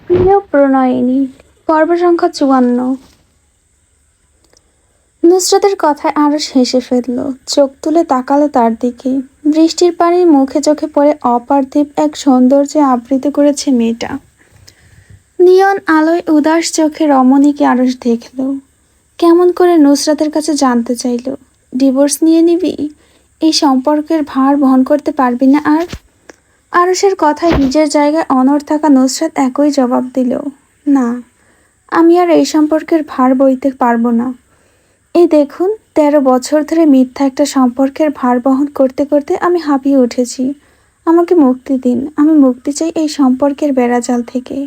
প্রিয় প্রণয়িনী, পর্ব সংখ্যা 54। নুসরাতের কথায় আরশ হেসে ফেলল, চোখ তুলে তাকালো তার দিকে। বৃষ্টির পানির মুখে চোখে পড়ে অপার্থিব এক সৌন্দর্যে আবৃত করেছে মেয়েটা। নিয়ন আলোয় উদাস চোখে রমণীকে আরশ দেখল। কেমন করে নুসরাতের কাছে জানতে চাইল, ডিভোর্স নিয়ে নিবি? এই সম্পর্কের ভার বহন করতে পারবি না আর? আরশের কথায় নিজের জায়গায় অনড় থাকা নুসরাত একই জবাব দিল, না, আমি আর এই সম্পর্কের ভার বইতে পারবো না। এই দেখুন, 13 বছর ধরে মিথ্যা একটা সম্পর্কের ভার বহন করতে করতে আমি হাঁপিয়ে উঠেছি। আমাকে মুক্তি দিন, আমি মুক্তি চাই এই সম্পর্কের বেড়াজাল থেকে।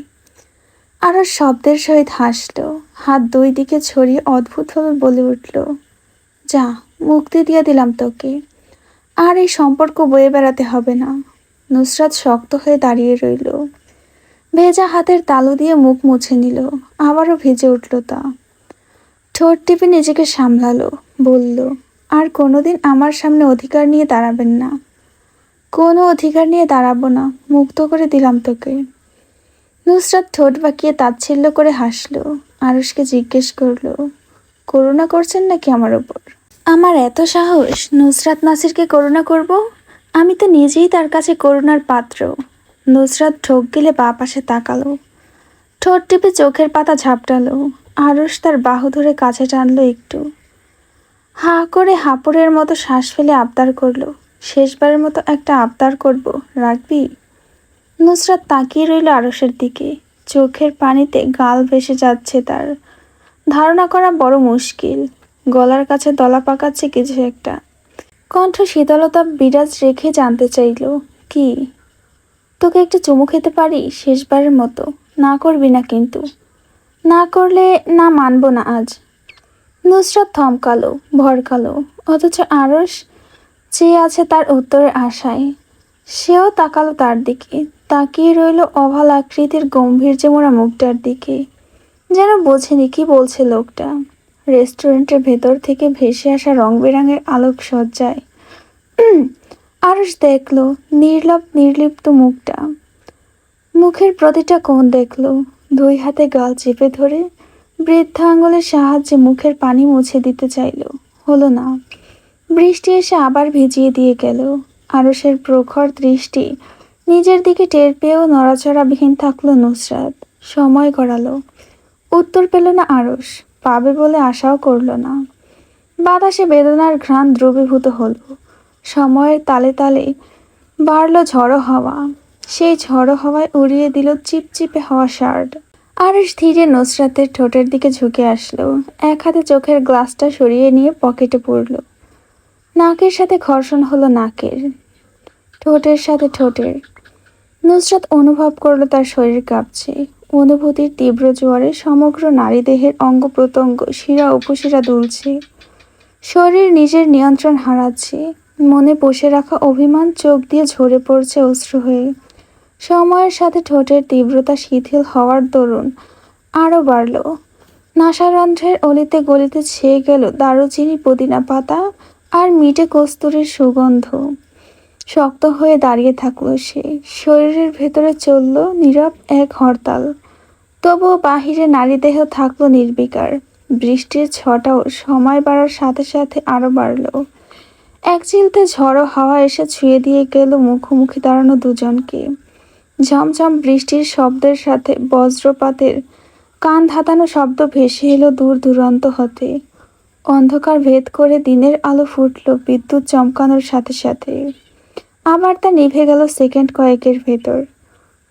আরশ শব্দের সহিত হাসল, হাত দুই দিকে ছড়িয়ে অদ্ভুতভাবে বলে উঠল, যা, মুক্তি দিয়ে দিলাম তোকে। আর এই সম্পর্ক বয়ে বেড়াতে হবে না। নুসরাত শক্ত হয়ে দাঁড়িয়ে রইল। ভেজা হাতের তালু দিয়ে মুখ মুছে নিল, আবারও ভিজে উঠল তা। ঠোঁট টিপে নিজেকে সামলালো, বলল, আর কোনোদিন আমার সামনে অধিকার নিয়ে দাঁড়াবেন না। কোনো অধিকার নিয়ে দাঁড়াবো না, মুক্ত করে দিলাম তোকে। নুসরাত ঠোঁট বাঁকিয়ে তাচ্ছিল্য করে হাসল। আরশকে জিজ্ঞেস করলো, করুণা করছেন নাকি আমার ওপর? আমার এত সাহস নুসরাত নাসিরকে করুণা করব? আমি তো নিজেই তার কাছে করুণার পাত্র। নুসরাত ঠোক গিলে বাঁ পাশে তাকালো, ঠোঁট টিপে চোখের পাতা ঝাপটালো। আরশ তার বাহু ধরে কাছে টানলো একটু। হা করে হাঁপুড়ের মতো শ্বাস ফেলে আবদার করলো, শেষবারের মতো একটা আবদার করব, রাখবি? নুসরাত তাকিয়ে রইল আরশের দিকে। চোখের পানিতে গাল ভেসে যাচ্ছে তার। ধারণা করা বড় মুশকিল। গলার কাছে দলা পাকাচ্ছে কিছু একটা। কণ্ঠ শীতলতা বিরাজ রেখে জানতে চাইল, কি? তোকে একটা চুমু খেতে পারি শেষবারের মতো? না করবি না কিন্তু? না করলে না, মানব না আজ। নুসরাত থমকালো, ভরকালো, অথচ আরশ চেয়ে আছে তার উত্তরের আশায়। সেও তাকালো তার দিকে, তাকিয়ে রইল অভাল আকৃতির গম্ভীর্য মোড়া মুখটার দিকে। যেন বোঝেনি কি বলছে লোকটা। রেস্টুরেন্টের ভেতর থেকে ভেসে আসা রং বেরঙের আলোক সজ্জায় আরশ দেখলো নির্লিপ্ত মুখটা। মুখের প্রতিটা কোণ দেখলো। দুই হাতে গাল চেপে ধরে বৃদ্ধা আঙুলের সাহায্যে মুখের পানি মুছে দিতে চাইল, হলো না। বৃষ্টি এসে আবার ভিজিয়ে দিয়ে গেল। আরশের প্রখর দৃষ্টি নিজের দিকে টের পেয়েও নড়াচড়াবিহীন থাকলো নুসরাত। সময় গড়ালো, উত্তর পেল না আরশ, পাবে বলে আশাও করল না। বাতাসে বেদনার ঘ্রাণ দ্রবীভূত হলো। সময়ের তালে তালে বাড়ল ঝড়ো হাওয়া। সেই ঝড়ো হাওয়ায় উড়িয়ে দিল চিপচিপে হওয়া শার্ট। আরশ ধীরে নুসরাতের ঠোঁটের দিকে ঝুঁকে আসলো, এক হাতে চোখের গ্লাসটা সরিয়ে নিয়ে পকেটে পুরল। নাকের সাথে ঘর্ষণ হলো নাকের, ঠোঁটের সাথে ঠোঁটের। নুসরাত অনুভব করলো তার শরীর কাঁপছে। অনুভূতির তীব্র জোয়ারে সমগ্র নারী দেহের অঙ্গ প্রত্যঙ্গ শিরা উপশিরা দুলছে। শরীর নিজের নিয়ন্ত্রণ হারাচ্ছে। মনে বসে রাখা অভিমান চোখ দিয়ে ঝরে পড়ছে অশ্রু হয়ে। সময়ের সাথে ঠোঁটের তীব্রতা শিথিল হওয়ার দরুন আরও বাড়ল। নাসারন্ধ্রের অলিতে গলিতে ছেয়ে গেল দারুচিনি, পুদিনা পাতা আর মিঠে কস্তুরীর সুগন্ধ। শক্ত হয়ে দাঁড়িয়ে থাকলো সে। শরীরের ভেতরে চলল নীরব এক হরতাল। তবুও বাহিরে নারীদেহ থাকলো নির্বিকার। বৃষ্টির ছটাও সময় বাড়ার সাথে সাথে আরো বাড়ল। এক চিলতে ঝড়ো হাওয়া এসে ছুঁয়ে দিয়ে গেল মুখোমুখি দাঁড়ানো দুজনকে। ঝমঝম বৃষ্টির শব্দের সাথে বজ্রপাতের কান ধাঁধানো শব্দ ভেসে এলো দূর দূরান্ত হতে। অন্ধকার ভেদ করে দিনের আলো ফুটল বিদ্যুৎ চমকানোর সাথে সাথে। আবার তা নিভে গেল সেকেন্ড কয়েকের ভেতর।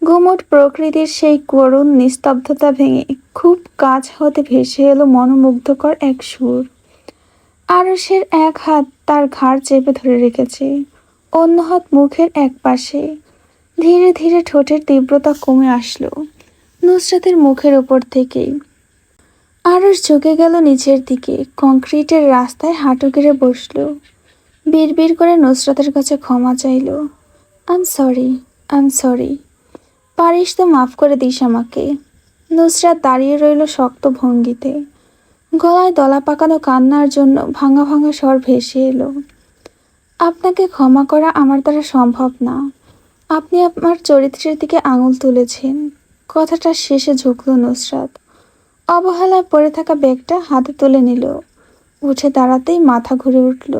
গুমট প্রকৃতির সেই করুণ নিস্তব্ধতা ভেঙে খুব কাছ হতে ভেসে এলো মনোমুগ্ধকর এক সুর। আরশের এক হাত তার ঘাড় চেপে ধরে রেখেছে, অন্য হাত মুখের এক পাশে। ধীরে ধীরে ঠোঁটের তীব্রতা কমে আসলো নুসরাতের মুখের ওপর থেকেই। আরশ ঝুঁকে গেল নিচের দিকে, কংক্রিটের রাস্তায় হাঁটু গেড়ে বসলো। বিড়বিড় করে নুসরাতের কাছে ক্ষমা চাইল, আই এম সরি, পারিস তো মাফ করে দিস আমাকে। নুসরাত দাঁড়িয়ে রইল শক্ত ভঙ্গিতে। গলায় দলা পাকানো কান্নার জন্য ভাঙা ভাঙা স্বর ভেসে এলো। আপনাকে ক্ষমা করা আমার দ্বারা সম্ভব না। আপনি আমার চরিত্রের দিকে আঙুল তুলেছেন। কথাটা শেষে ঝুঁকল নুসরাত। অবহেলায় পড়ে থাকা ব্যাগটা হাতে তুলে নিল। উঠে দাঁড়াতেই মাথা ঘুরে উঠল।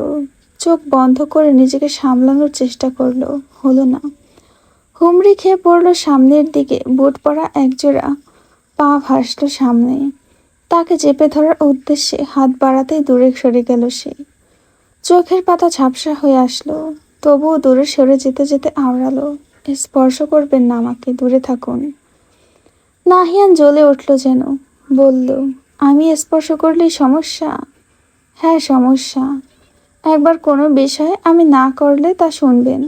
চোখ বন্ধ করে নিজেকে সামলানোর চেষ্টা করলো, হলো না। হুমড়ি খেয়ে পড়ল সামনের দিকে। বুট পরা একজোড়া পা ভাসল সামনে। তাকে চেপে ধরার উদ্দেশ্যে হাত বাড়াতেই দূরে সরে গেল সে। চোখের পাতা ঝাপসা হয়ে আসলো, তবুও দূরে সরে যেতে যেতে আওড়ালো, স্পর্শ করবেন না আমাকে, দূরে থাকুন। নাহিয়ান জ্বলে উঠল যেন। বলল, আমি স্পর্শ করলেই সমস্যা? হ্যাঁ সমস্যা। একবার কোনো বিষয়ে আমি না করলে তা শুনবেন,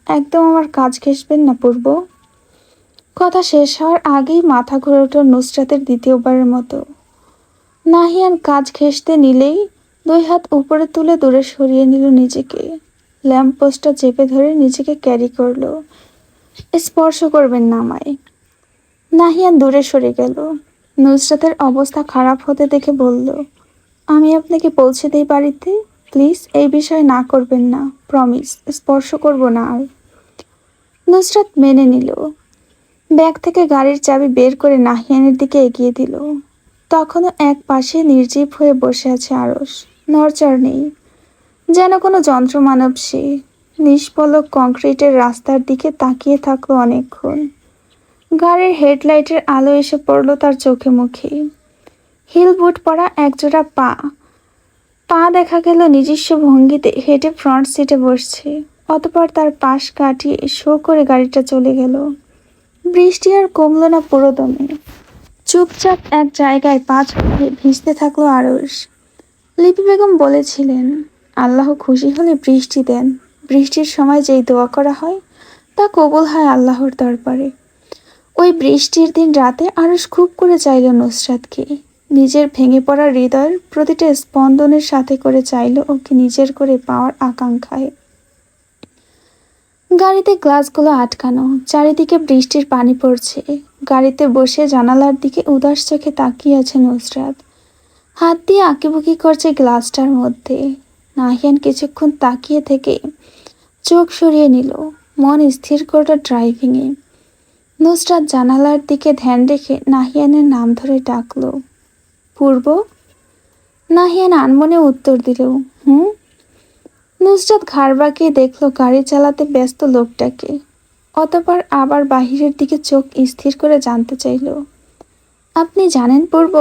একদম আমার কাজ ঘেঁষবেন না পূর্ব। কথা শেষ হওয়ার আগেই মাথা ঘুরে উঠল নুসরাতের দ্বিতীয়বারের মতো। নাহিয়ান কাজ ঘেঁষতে নিলেই দুই হাত উপরে তুলে দূরে সরিয়ে নিল নিজেকে। ল্যাম্প পোস্টটা চেপে ধরে নিজেকে ক্যারি করলো। স্পর্শ করবেন না আমায়। নাহিয়ান দূরে সরে গেল। নুসরাতের অবস্থা খারাপ হতে দেখে বলল, আমি আপনাকে পৌঁছে দেই বাড়িতে, প্লিজ এই বিষয়ে না করবেন না, প্রমিস, স্পর্শ করব না আর। নুসরাত মেনে নিল। ব্যাগ থেকে গাড়ির চাবি বের করে নাহিয়ানের দিকে এগিয়ে দিল। তখনও এক পাশে নির্জীব হয়ে বসে আছে আরশ, নড়চড় নেই, যেন কোনো যন্ত্রমানব সে। নিষ্পলক কংক্রিটের রাস্তার দিকে তাকিয়ে থাকলো অনেকক্ষণ। গাড়ির হেডলাইটের আলো এসে পড়ল তার চোখে মুখে। হিল বুট পরা একজোড়া পা পা দেখা গেল নিজস্ব ভঙ্গিতে হেঁটে ফ্রন্ট সিটে বসছে। অতপর তার পাশ কাটিয়ে শো করে গাড়িটা চলে গেল। বৃষ্টি আর কমল না পুরোদমে। চুপচাপ এক জায়গায় পা ছড়িয়ে ভিজতে থাকলো আরশ। লিপি বেগম বলেছিলেন, আল্লাহ খুশি হলে বৃষ্টি দেন। বৃষ্টির সময় যেই দোয়া করা হয় তা কবুল হয় আল্লাহর দরবারে। ওই বৃষ্টির দিন রাতে আরশ খুব করে চাইল নুসরাতকে। নিজের ভেঙে পড়া হৃদয়ের প্রতিটা স্পন্দনের সাথে করে চাইল ওকে নিজের করে পাওয়ার আকাঙ্ক্ষায়। গাড়িতে গ্লাসগুলো আটকানো, চারিদিকে বৃষ্টির পানি পড়ছে। গাড়িতে বসে জানালার দিকে উদাস চোখে তাকিয়ে আছে নুসরাত। হাত দিয়ে আঁকিবুকি করছে গ্লাসটার মধ্যে। নাহিয়ান কিছুক্ষণ তাকিয়ে থেকে চোখ সরিয়ে নিল, মন স্থির করল ড্রাইভিংয়ে। নুসরাত জানালার দিকে ধ্যান রেখে নাহিয়ানের নাম ধরে ডাকলো, পূর্ব। নাহিয়ান আনমনে উত্তর দিল, হুম। নুসরাত ঘাড় বাঁকিয়ে দেখলো গাড়ি চালাতে ব্যস্ত লোকটাকে। অতঃপর আবার বাহিরের দিকে চোখ স্থির করে জানতে চাইল, আপনি জানেন পূর্ব,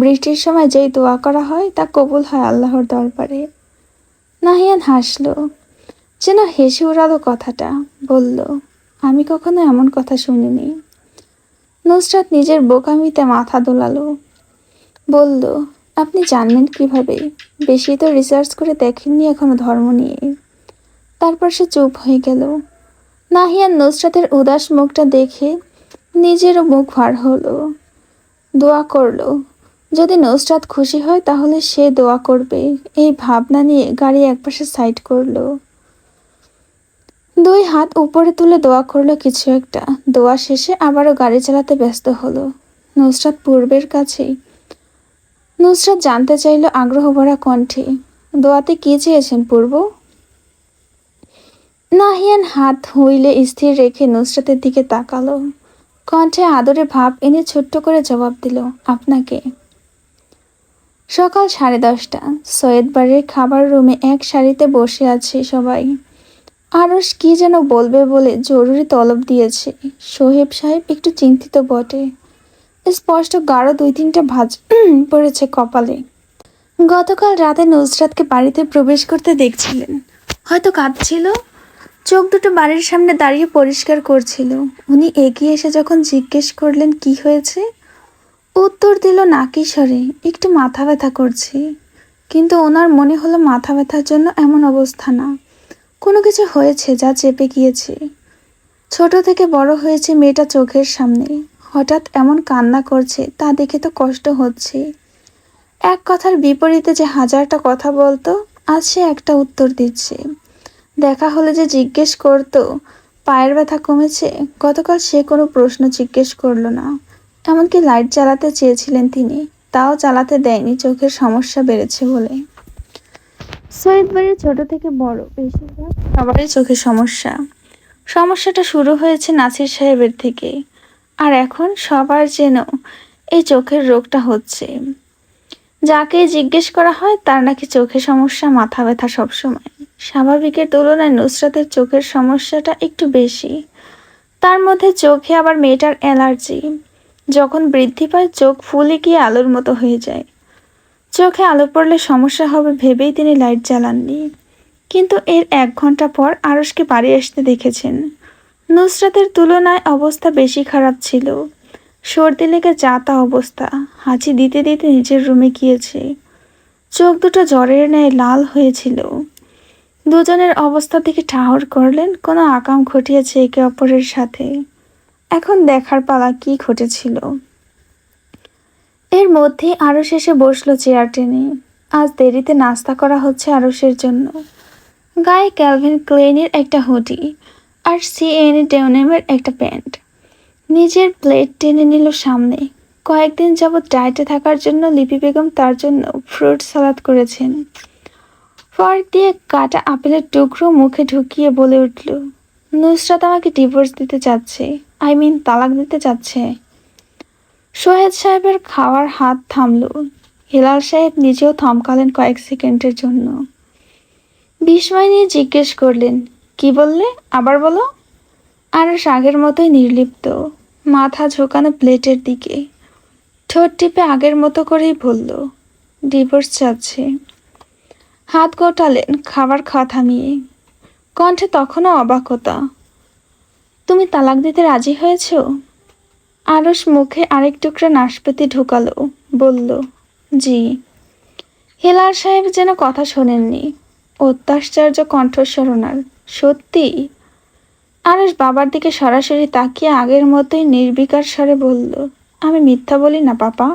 বৃষ্টির সময় যেই দোয়া করা হয় তা কবুল হয় আল্লাহর দরবারে। নাহিয়ান হাসলো, যেন হেসে উড়ালো কথাটা। বলল, আমি কখনো এমন কথা শুনিনি। নুসরাত নিজের বোকামিতে মাথা দোলালো। বলল, আপনি জানলেন কিভাবে? বেশি তো রিসার্চ করে দেখেননি এখনো ধর্ম নিয়ে। তারপর সে চুপ হয়ে গেল। নাহিয়ান নুসরাতের উদাস মুখটা দেখে নিজেরও মুখ ভার হলো। দোয়া করলো, যদি নুসরাত খুশি হয় তাহলে সে দোয়া করবে। এই ভাবনা নিয়ে গাড়ি একপাশে সাইড করলো। দুই হাত উপরে তুলে দোয়া করলো কিছু একটা। দোয়া শেষে আবারও গাড়ি চালাতে ব্যস্ত হলো। নুসরাত পূর্বের কাছেই। নুসরাত জানতে চাইল আগ্রহ ভরা কণ্ঠে, দোয়াতে কি চেয়েছেন পূর্ব? নাহিয়ান হাত হুইলে স্থির রেখে নুসরাতের দিকে তাকালো। কণ্ঠে আদরে ভাব এনে ছোট্ট করে জবাব দিল, আপনাকে। সকাল 10:30। সৈয়দ বাড়ির খাবার রুমে এক সারিতে বসে আছে সবাই। আরশ কি যেন বলবে বলে জরুরি তলব দিয়েছে। সোহেব সাহেব একটু চিন্তিত বটে। স্পষ্ট গাঢ় 2-3টা ভাঁজ পড়েছে কপালে। গতকাল রাতে নুসরাতকে বাড়িতে প্রবেশ করতে দেখছিলেন, হয়তো কাঁদছিল। চোখ দুটো বাড়ির সামনে দাঁড়িয়ে পরিষ্কার করছিল। উনি এগিয়ে এসে যখন জিজ্ঞেস করলেন কি হয়েছে, উত্তর দিল নাকি স্বরে, একটু মাথা ব্যথা করছে। কিন্তু ওনার মনে হলো মাথা ব্যথার জন্য এমন অবস্থা না, কোনো কিছু হয়েছে যা চেপে গিয়েছে। ছোট থেকে বড় হয়েছে মেয়েটা চোখের সামনে, হঠাৎ এমন কান্না করছে তা দেখে তো কষ্ট হচ্ছে। এক কথার বিপরীতে যে হাজারটা কথা বলতো, আজ সে একটা উত্তর দিচ্ছে। দেখা হলে যে জিজ্ঞেস করতো পায়ের ব্যথা কমেছে, গতকাল সে কোনো প্রশ্ন জিজ্ঞেস করলো না। এমনকি লাইট জ্বালাতে চেয়েছিলেন তিনি, তাও চালাতে দেয়নি চোখের সমস্যা বেড়েছে বলে। সৈয়দ বাড়ির ছোট থেকে বড় বেশিরভাগ সবারই চোখের সমস্যা। সমস্যাটা শুরু হয়েছে নাসির সাহেবের থেকে। আর এখন সবার যেন এই চোখের রোগটা হচ্ছে। যাকে জিজ্ঞেস করা হয় তার নাকি চোখে সমস্যা, মাথা ব্যথা সবসময়। স্বাভাবিকের তুলনায় নুসরাতের চোখের সমস্যাটা একটু বেশি। তার মধ্যে চোখে আবার মেয়েটার অ্যালার্জি। যখন বৃদ্ধি পায় চোখ ফুলে গিয়ে আলোর মতো হয়ে যায়। চোখে আলো পড়লে সমস্যা হবে ভেবেই তিনি লাইট জ্বালাননি। কিন্তু এর 1 ঘন্টা পর আরশকে বাড়ি আসতে দেখেছেন। নুসরাতের তুলনায় অবস্থা বেশি খারাপ ছিল। সর্দি লেগে যা তা অবস্থা, হাঁচি দিতে দিতে নিজের রুমে গিয়েছে। চোখ দুটো জ্বরের ন্যায় লাল হয়েছিল। দুজনের অবস্থার দিকে ঠাহর করলেন, কোনো আকাম ঘটিয়েছে একে অপরের সাথে। এখন দেখার পালা কি ঘটেছিল। এর মধ্যে আরশ এসে বসলো চেয়ার টেনে। আজ দেরিতে নাস্তা করা হচ্ছে আরশের জন্য। গায়ে ক্যালভিন ক্লেইনের একটা হুডি আর সিএনই ডেনিমের একটা প্যান্ট। নিজের প্লেট টেনে নিল সামনে। কয়েকদিন যাবৎ ডায়েটে থাকার জন্য লিপি বেগম তার জন্য ফ্রুট সালাদ করেছেন। ফর্ক দিয়ে কাটা আপেলের টুকরো মুখে ঢুকিয়ে বলে উঠল, নুসরাত আমাকে ডিভোর্স দিতে চাচ্ছে, তালাক দিতে চাচ্ছে। সোহেদ সাহেবের খাওয়ার হাত থামল। হেলাল সাহেব নিজেও থমকালেন কয়েক সেকেন্ডের জন্য। বিস্ময় নিয়ে জিজ্ঞেস করলেন, কি বললে, আবার বলো। আরশ আগের মতোই নির্লিপ্ত, মাথা ঝোঁকানো প্লেটের দিকে। ঠোঁট টিপে আগের মতো করেই বলল, ডিভোর্স চাচ্ছে। হাত গোটালেন খাবার খাওয়া থামিয়ে। কণ্ঠে তখনও অবাকতা। তুমি তালাক দিতে রাজি হয়েছ? আরশ মুখে আরেক টুকরা নাশপাতি ঢুকালো, বলল, জি। হেলাল সাহেব যেন কথা শোনেননি। অত্যাশ্চর্য কণ্ঠস্বর ওনার। সত্যি? আরশ বাবার দিকে সরাসরি তাকিয়ে আগের মতোই নির্বিকার স্বরে বলল, আমি মিথ্যা বলি না পাপা।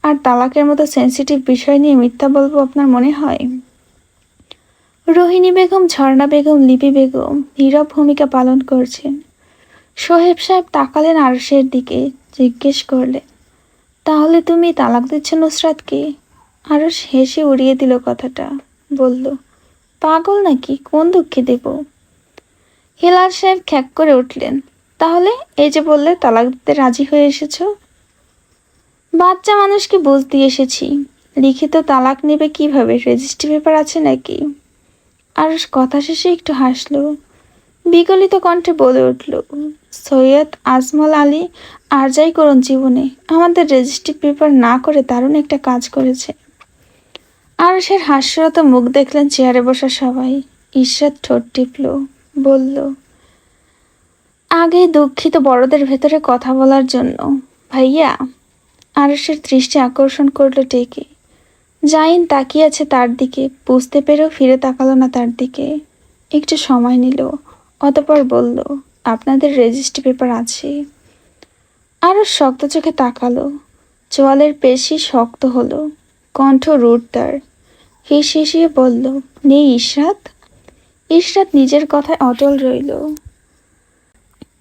আর তালাকের মতো সেন্সিটিভ বিষয় নিয়ে মিথ্যা বলবো আপনার মনে হয়? রোহিণী বেগম, ঝর্ণা বেগম, লিপি বেগম নীরব ভূমিকা পালন করছেন। সোহেব সাহেব তাকালেন আরশের দিকে, জিজ্ঞেস করলেন, তাহলে তুমি তালাক দিচ্ছ নুসরাতকে? আরশ হেসে উড়িয়ে দিল কথাটা, বলল, পাগল নাকি, কোন দুঃখে দেব? হেলাল সাহেব খ্যাক করে উঠলেন, তাহলে এই যে বললে তালাক দিতে রাজি হয়ে এসেছ। বাচ্চা মানুষকে বুঝ দিয়ে এসেছি। লিখিত তালাক নেবে কিভাবে, রেজিস্ট্রি পেপার আছে নাকি? আরশ কথা শেষে একটু হাসল। বিগলিত কণ্ঠে বলে উঠল, সৈয়দ আজমল আলী আর যাই করুন জীবনে, আমাদের রেজিস্ট্রি পেপার না করে দারুণ একটা কাজ করেছে। আরশের হাস্যরত মুখ দেখলেন চেয়ারে বসা সবাই। ইশরাত ঠোঁট টিপল, বলল, আগেই দুঃখিত বড়দের ভেতরে কথা বলার জন্য। ভাইয়া। আরশের দৃষ্টি আকর্ষণ করলো টেকে। জাইন তাকিয়ে আছে তার দিকে, বুঝতে পেরেও ফিরে তাকালো না তার দিকে। একটু সময় নিল, অতঃপর বলল, আপনাদের রেজিস্ট্রি পেপার আছে। আরও শক্ত চোখে তাকালো। চোয়ালের পেশি শক্ত হলো, কণ্ঠ রুড় তার। হিসিয়ে বলল, নেই ইশরাত। ইশরাত নিজের কথায় অটল রইল।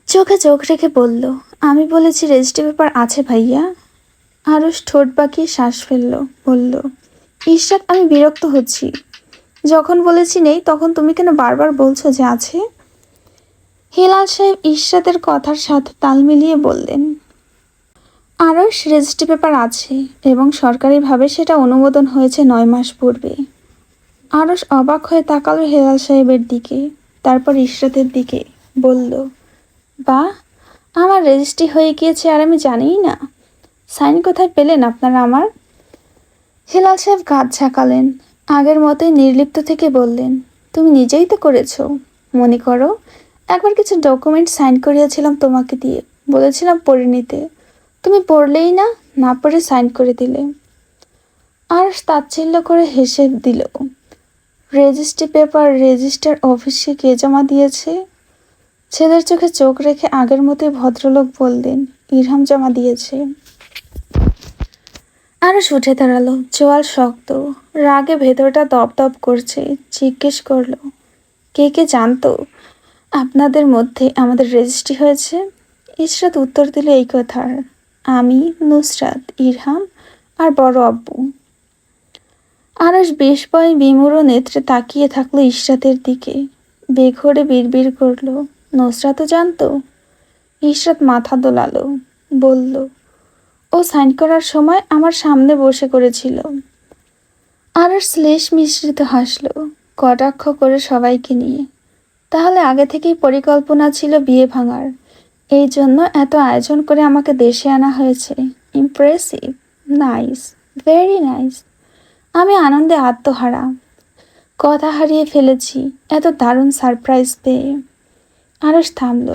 চোখে চোখ রেখে বলল, আমি বলেছি রেজিস্ট্রি পেপার আছে ভাইয়া। আরশ ঠোঁট বাঁকিয়ে শ্বাস ফেলল, বলল, ইশরাত আমি বিরক্ত হচ্ছি। যখন বলেছি নেই তখন তুমি কেন বারবার বলছো যে আছে? হেলাল সাহেব ইশরাতের কথার সাথে তাল মিলিয়ে বললেন, আরশ রেজিস্ট্রি পেপার আছে এবং সরকারিভাবে সেটা অনুমোদন হয়েছে 9 মাস পূর্বে। আরশ অবাক হয়ে তাকালো হেলাল সাহেবের দিকে, তারপর ইশরাতের দিকে, বলল, বাহ, আমার রেজিস্ট্রি হয়ে গিয়েছে আর আমি জানিই না। সাইন কোথায় পেলেন আপনারা আমার? হেলাল সাহেব কাঁধ ঝাঁকালেন। আগের মতোই নির্লিপ্ত থেকে বললেন, তুমি নিজেই তো করেছো। মনে করো, একবার কিছু ডকুমেন্ট সাইন করিয়েছিলাম তোমাকে দিয়ে, বলেছিলাম পড়ে নিতে। তুমি পড়লেই না, না পড়ে সাইন করে দিলে। আর তাচ্ছিল্য করে হেসে দিল। রেজিস্ট্রি পেপার রেজিস্টার অফিসে কে জমা দিয়েছে? ছেলের চোখে চোখ রেখে আগের মতোই ভদ্রলোক বললেন, ইরহাম জমা দিয়েছে। আরশ উঠে দাঁড়ালো, চোয়াল শক্ত, রাগে ভেতরটা দপদপ করছে। জিজ্ঞেস করলো, কে কে জানতো আপনাদের মধ্যে আমাদের রেজিস্ট্রি হয়েছে? ইশরাত উত্তর দিল এই কথার, আমি, নুসরাত, ইরহাম আর বড় আব্বু। আরশ বিস্ময় বিমূঢ় নেত্রে তাকিয়ে থাকলো ইশরাতের দিকে। বেঘোরে বিড়বিড় করলো, নুসরাতও জানতো? ইশরাত মাথা দোলালো, বলল, ও সাইন করার সময় আমার সামনে বসে করেছিল। আর শ্লেষ মিশ্রিত হাসলো, কটাক্ষ করে সবাইকে নিয়ে। তাহলে আগে থেকেই পরিকল্পনা ছিল বিয়ে ভাঙার, এই জন্য এত আয়োজন করে আমাকে দেশে আনা হয়েছে। Impressive, nice, very nice. আমি আনন্দে আত্মহারা, কথা হারিয়ে ফেলেছি এত দারুণ সারপ্রাইজ পেয়ে। আরশ থামল,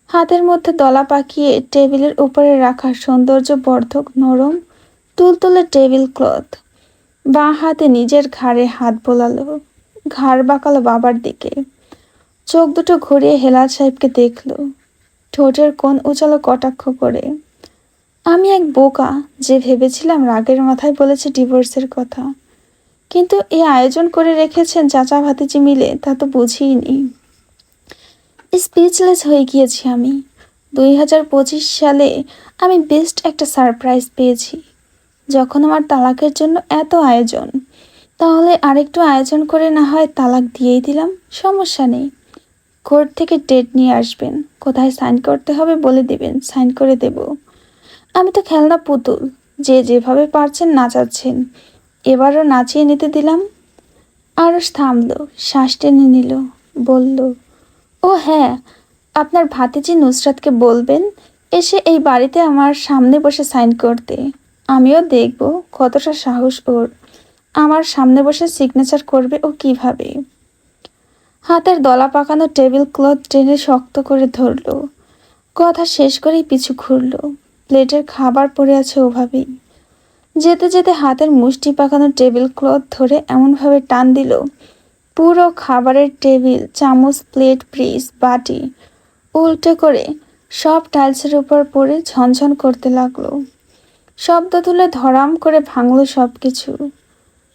হাতের মধ্যে দলা পাকিয়ে টেবিলের উপরে রাখা সৌন্দর্যবর্ধক নরম তুলতুলে টেবিল ক্লথ। বাঁ হাতে নিজের ঘাড়ে হাত বোলালো, ঘাড় বাঁকালো বাবার দিকে। চোখ দুটো ঘুরিয়ে হেলাল সাহেবকে দেখল, ঠোঁটের কোণ উচালো কটাক্ষ করে। আমি এক বোকা যে ভেবেছিলাম রাগের মাথায় বলেছে ডিভোর্সের কথা, কিন্তু এ আয়োজন করে রেখেছেন চাচা ভাতিজি মিলে, তা তো বুঝিনি। স্পিচলেস হয়ে গিয়েছি আমি। 2025 সালে আমি বেস্ট একটা সারপ্রাইজ পেয়েছি। যখন আমার তালাকের জন্য এত আয়োজন, তাহলে আরেকটু আয়োজন করে না হয় তালাক দিয়েই দিলাম, সমস্যা নেই। কোর্ট থেকে ডেট নিয়ে আসবেন, কোথায় সাইন করতে হবে বলে দিবেন, সাইন করে দেব। আমি তো খেলনা পুতুল, যে যেভাবে পারছেন নাচাচ্ছেন, এবারও নাচিয়ে নিতে দিলাম। আরশ থামল, শ্বাস টেনে নিল, বলল, ও হ্যাঁ, আপনার ভাতিজি নুসরাতকে বলবেন এসে এই বাড়িতে আমার সামনে বসে সাইন করতে। আমিও দেখব কতটা সাহস ওর, আমার সামনে বসে সিগনেচার করবে ও কিভাবে। হাতের দলা পাকানো টেবিল ক্লথ টেনে শক্ত করে ধরল, কথা শেষ করেই পিছু ঘুরল। প্লেটের খাবার পড়ে আছে ওভাবেই। যেতে যেতে হাতের মুষ্টি পাকানো টেবিল ক্লথ ধরে এমনভাবে টান দিল, পুরো খাবারের টেবিল, চামচ, প্লেট, পিস, বাটি উল্টে করে সব টাইলসের উপর পড়ে ঝনঝন করতে লাগলো। শব্দ তুলে ধরাম করে ভাঙল সব কিছু।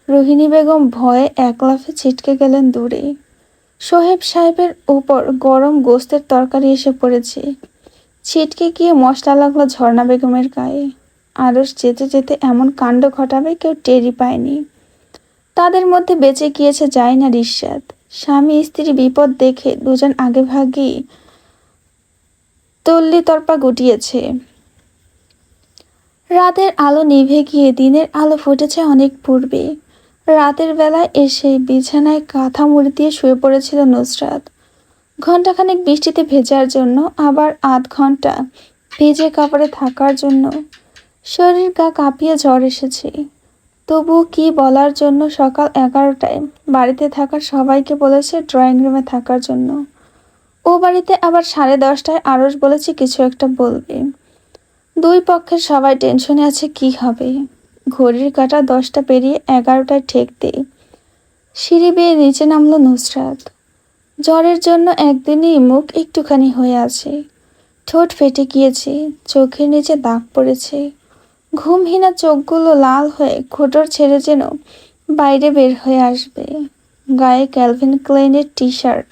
রোহিণী বেগম ভয়ে এক লাফে ছিটকে গেলেন দূরে। সোহেব সাহেবের উপর গরম গোস্তের তরকারি এসে পড়েছে, ছিটকে গিয়ে মশলা লাগলো ঝর্ণা বেগমের গায়ে। আরশ যেতে যেতে এমন কাণ্ড ঘটাবে কেউ টেরই পায়নি। তাদের মধ্যে বেঁচে গিয়েছে জাইনার ইরশাদ। স্বামী স্ত্রী বিপদ দেখে দুজন আগে ভাগই তল্লি তর্পা গুটিয়েছে। রাতের আলো নিভে গিয়ে দিনের আলো ফুটেছে অনেক পূর্বে। রাতের বেলায় এসে বিছানায় কাঁথা মুড়ি দিয়ে শুয়ে পড়েছিল নুসরাত। ঘণ্টাখানেক বৃষ্টিতে ভেজার জন্য, আবার আধ ঘন্টা ভিজে কাপড়ে থাকার জন্য। শরীর গা কাঁপিয়ে জ্বর এসেছে। তবুও কি বলার জন্য সকাল 11টায় বাড়িতে থাকা সবাইকে বলেছে ড্রয়িং রুমে থাকার জন্য। ও বাড়িতে আবার 10:30টায় আরশ বলেছে কিছু একটা বলবে। দুই পক্ষের সবাই টেনশনে আছে কি হবে। ঘড়ির কাঁটা 10টা পেরিয়ে 11টায় ঠেকতে সিঁড়ি বেয়ে নিচে নামলো নুসরাত। জ্বরের জন্য একদিনই মুখ একটুখানি হয়ে আছে, ঠোঁট ফেটে গিয়েছে, চোখের নিচে দাগ পড়েছে। ঘুমহীনা চোখগুলো লাল হয়ে খোঁটর ছেড়ে যেন বাইরে বের হয়ে আসবে। গায়ে ক্যালভিন ক্লাইনের টি শার্ট,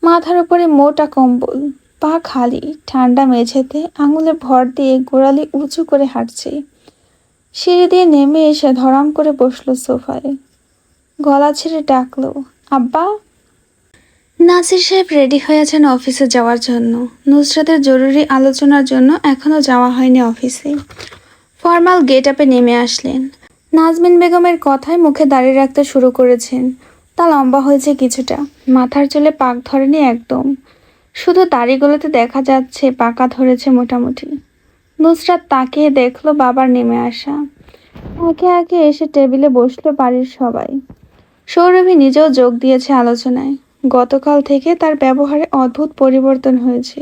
মাথার উপরে মোটা কম্বল, পা খালি, ঠান্ডা মেঝেতে আঙুলে ভর দিয়ে গোড়ালি উঁচু করে হাঁটছে। সিঁড়ি দিয়ে নেমে এসে ধরাম করে বসলো সোফায়। গলা ছেড়ে ডাকলো, আব্বা। নাসির সাহেব রেডি হয়ে আছেন অফিসে যাওয়ার জন্য। নুসরাতের জরুরি আলোচনার জন্য এখনও যাওয়া হয়নি অফিসে। ফর্মাল গেট আপে নেমে আসলেন। নাজমিন বেগমের কথায় মুখে দাঁড়িয়ে রাখতে শুরু করেছেন। তা লম্বা হয়েছে কিছুটা, মাথার চুলে পাক ধরেনি একদম, শুধু দাড়িগুলোতে দেখা যাচ্ছে পাকা ধরেছে মোটামুটি। নুসরাত তাকিয়ে দেখলো বাবার নেমে আসা। একে একে এসে টেবিলে বসলো বাড়ির সবাই। সৌরভী নিজেও যোগ দিয়েছে আলোচনায়। গতকাল থেকে তার ব্যবহারে অদ্ভুত পরিবর্তন হয়েছে।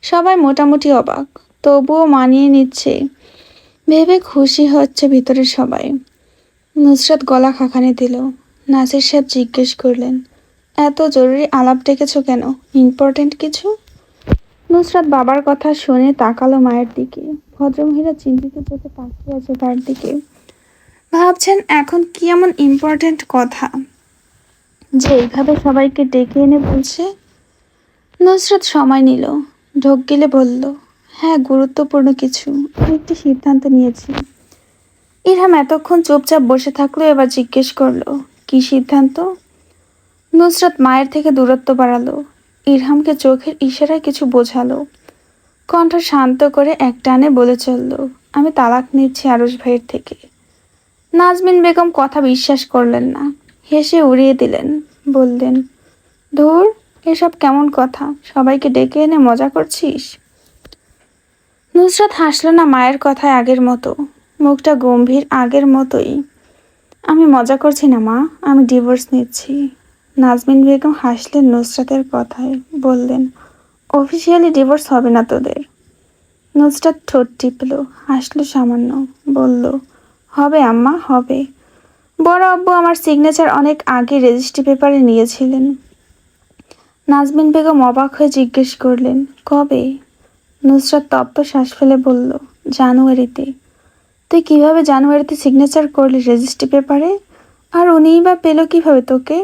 সবাই মোটামুটি অবাক, তবুও মানিয়ে নিচ্ছে ভেবে খুশি হচ্ছে ভিতরের সবাই। নুসরাত গলা খাখানে দিল। নাসির সাহেব জিজ্ঞেস করলেন, এত জরুরি আলাপ ডেকেছো কেন, ইম্পর্টেন্ট কিছু? নুসরাত বাবার কথা শুনে তাকালো মায়ের দিকে। ভদ্রমহিলা চিন্তিত চোখে তাকিয়ে আছে তার দিকে। ভাবছেন এখন কি এমন ইম্পর্টেন্ট কথা যে এইভাবে সবাইকে ডেকে এনে বলছে। নুসরাত সময় নিল, ঢোক গিলে বলল, হ্যাঁ গুরুত্বপূর্ণ কিছু। আমি একটি সিদ্ধান্ত নিয়েছি। ইরহাম এতক্ষণ চুপচাপ বসে থাকলো, এবার জিজ্ঞেস করলো, কি সিদ্ধান্ত? নুসরাত মায়ের থেকে দূরত্ব বাড়ালো, ইরহামকে চোখের ইশারায় কিছু বোঝালো। কণ্ঠ শান্ত করে একটানে বলে চলল, আমি তালাক নিচ্ছি আরুষ ভাইয়ের থেকে। নাজমিন বেগম কথা বিশ্বাস করলেন না, হেসে উড়িয়ে দিলেন। বললেন, ধুর, এসব কেমন কথা, সবাইকে ডেকে এনে মজা করছিস? নুসরাত হাসল না মায়ের কথায় আগের মতো, মুখটা গম্ভীর আগের মতোই। আমি মজা করছি না মা, আমি ডিভোর্স নিচ্ছি। নাজমিন বেগম হাসলেন নুসরাতের কথায়, বললেন, অফিসিয়ালি ডিভোর্স হবে না তোদের। নুসরাত ঠোঁট টিপল, হাসল সামান্য, বলল, হবে আম্মা, হবে। বড় আব্বু আমার সিগনেচার অনেক আগে রেজিস্ট্রি পেপারে নিয়েছিলেন। নাজমিন বেগম অবাক হয়ে জিজ্ঞেস করলেন, কবে? নুসরাত তপ্ত শ্বাস ফেলে বলল, জানুয়ারিতে। তুই কিভাবে জানুয়ারিতে সিগনেচার করলি রেজিস্ট্রি পেপারে? আর উনিই বা পেল কিভাবে তোকে?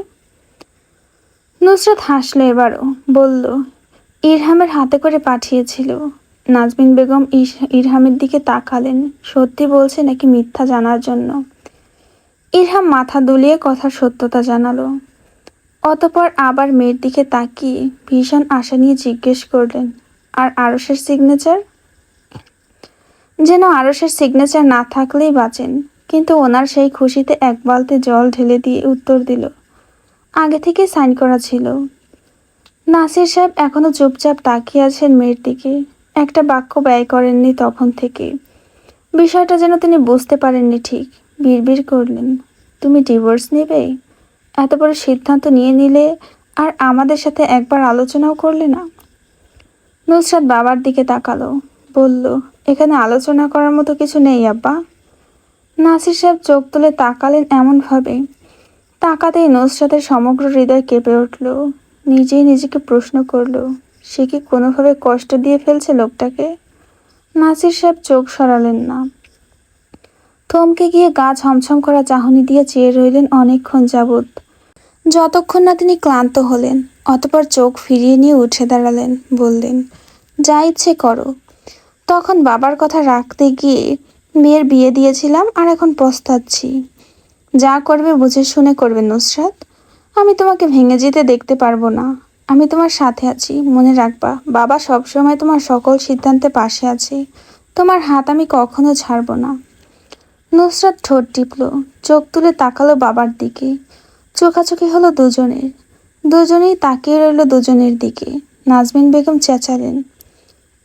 নুসরাত হাসলো এবারও, বলল, ইরহামের হাতে করে পাঠিয়েছিল। নাজমিন বেগম ইরহামের দিকে তাকালেন, সত্যি বলছে নাকি মিথ্যা জানার জন্য। ইরহাম মাথা দুলিয়ে কথার সত্যতা জানালো। অতপর আবার মেয়ের দিকে তাকিয়ে ভীষণ আশা নিয়ে জিজ্ঞেস করলেন, আর আরশের সিগনেচার? যেন আরশের সিগনেচার না থাকলেই বাঁচেন, কিন্তু ওনার সেই খুশিতে এক বালতি জল ঢেলে দিয়ে উত্তর দিল, আগে থেকে সাইন করা ছিল। নাসির সাহেব এখনো চুপচাপ তাকিয়ে আছেন মেয়ের দিকে, একটা বাক্য ব্যয় করেননি তখন থেকে। বিষয়টা যেন তিনি বুঝতে পারেননি ঠিক। বিড়বিড় করলেন, তুমি ডিভোর্স নেবে? এত বড় সিদ্ধান্ত নিয়ে নিলে আর আমাদের সাথে একবার আলোচনাও করলে না? নুসরাত বাবার দিকে তাকালো, বলল, এখানে আলোচনা করার মতো কিছু নেই আব্বা। নাসির সাহেব চোখ তুলে তাকালেন এমনভাবে, তাকাতেই নুসরাতের সমগ্র হৃদয় কেঁপে উঠল। নিজেই নিজেকে প্রশ্ন করল, সে কি কোনোভাবে কষ্ট দিয়ে ফেলছে লোকটাকে? নাসির সাহেব চোখ সরালেন না, থমকে গিয়ে গা ছমছম করা চাহনি দিয়ে চেয়ে রইলেন অনেকক্ষণ যাবৎ, যতক্ষণ না তিনি ক্লান্ত হলেন। অতপর চোখ ফিরিয়ে নিয়ে উঠে দাঁড়ালেন, বললেন, যা ইচ্ছে করো। তখন বাবার কথা রাখতে গিয়ে মেয়ের বিয়ে দিয়েছিলাম, আর এখন পস্তাচ্ছি। যা করবে বুঝে শুনে করবে নুসরাত, আমি তোমাকে ভেঙে যেতে দেখতে পারবো না। আমি তোমার সাথে আছি, মনে রাখবা। বাবা সবসময় তোমার সকল সিদ্ধান্তে পাশে আছে, তোমার হাত আমি কখনো ছাড়বো না। নুসরাত ঠোঁট টিপল, চোখ তুলে তাকালো বাবার দিকে। চোখাচোখি হলো দুজনের, দুজনেই তাকিয়ে রইল দুজনের দিকে। নাজমিন বেগম চেঁচালেন,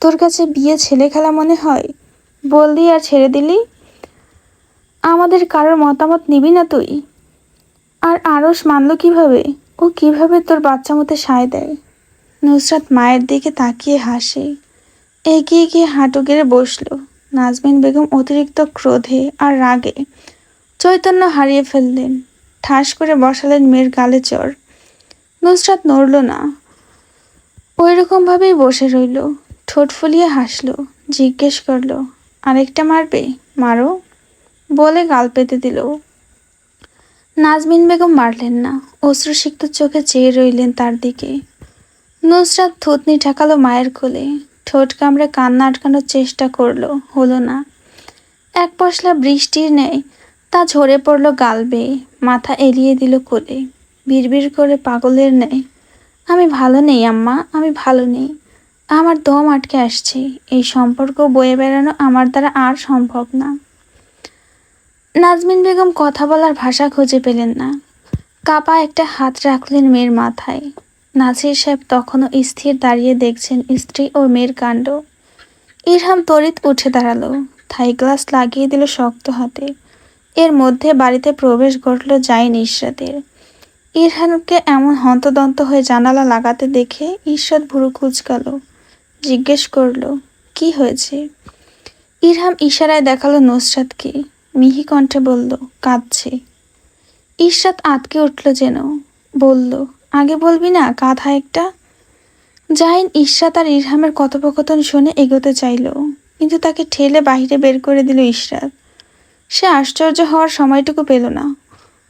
তোর কাছে বিয়ে ছেলে খেলা মনে হয়? বললি আর ছেড়ে দিলি? আমাদের কারোর মতামত নিবি না তুই? আর আরশ মানল কিভাবে? ও কিভাবে তোর বাচ্চা মতে সায় দেয়? নুসরাত মায়ের দিকে তাকিয়ে হাসে, এগিয়ে গিয়ে হাঁটু গেড়ে বসল। নাজমিন বেগম অতিরিক্ত ক্রোধে আর রাগে চৈতন্য হারিয়ে ফেললেন, ঠাস করে বসালেন মেয়ের গালে চড়। নুসরাত নড়ল না, ওই রকমভাবেই বসে রইল। ঠোঁট ফুলিয়ে হাসল, জিজ্ঞেস করল, আরেকটা মারবে? মারো, বলে গাল পেতে দিল। নাজমিন বেগম মারলেন না, অশ্রুসিক্ত চোখে চেয়ে রইলেন তার দিকে। নুসরাত থুতনি ঠেকালো মায়ের কোলে, ঠোঁট কামড়ে কান্না আটকানোর চেষ্টা করলো, হলো না। এক পশলা বৃষ্টির ন্যায় তা ঝরে পড়ল গাল বেয়ে, মাথা এলিয়ে দিল কোলে। বিড়বিড় করে পাগলের ন্যায়, আমি ভালো নেই আম্মা, আমি ভালো নেই। আমার দম আটকে আসছে, এই সম্পর্ক বয়ে বেড়ানো আমার দ্বারা আর সম্ভব না। নাজমিন বেগম কথা বলার ভাষা খুঁজে পেলেন না, কাপা একটা হাত রাখলেন মেয়ের মাথায়। নাসির সাহেব তখনও স্থির দাঁড়িয়ে দেখছেন স্ত্রী ও মেয়ের কাণ্ড। ইরহাম তড়িৎ উঠে দাঁড়ালো, থাই গ্লাস লাগিয়ে দিল শক্ত হাতে। এর মধ্যে বাড়িতে প্রবেশ ঘটল জাইন ইশরাতের। ইরহামকে এমন হন্তদন্ত হয়ে জানালা লাগাতে দেখে ইশরাত ভুরু কুঁচকাল, জিজ্ঞেস করলো, কি হয়েছে? ইরহাম ইশারায় দেখালো নুসরাতকে, মিহি কণ্ঠে বলল, কাঁদছে। ইশরাত আতকে উঠল যেন, বলল, আগে বলবি না, গাধা একটা। জাইন ইশরাত আর ইরহামের কথোপকথন শুনে এগোতে চাইল, কিন্তু তাকে ঠেলে বাহিরে বের করে দিল ইশরাত। সে আশ্চর্য হওয়ার সময়টুকু পেল না।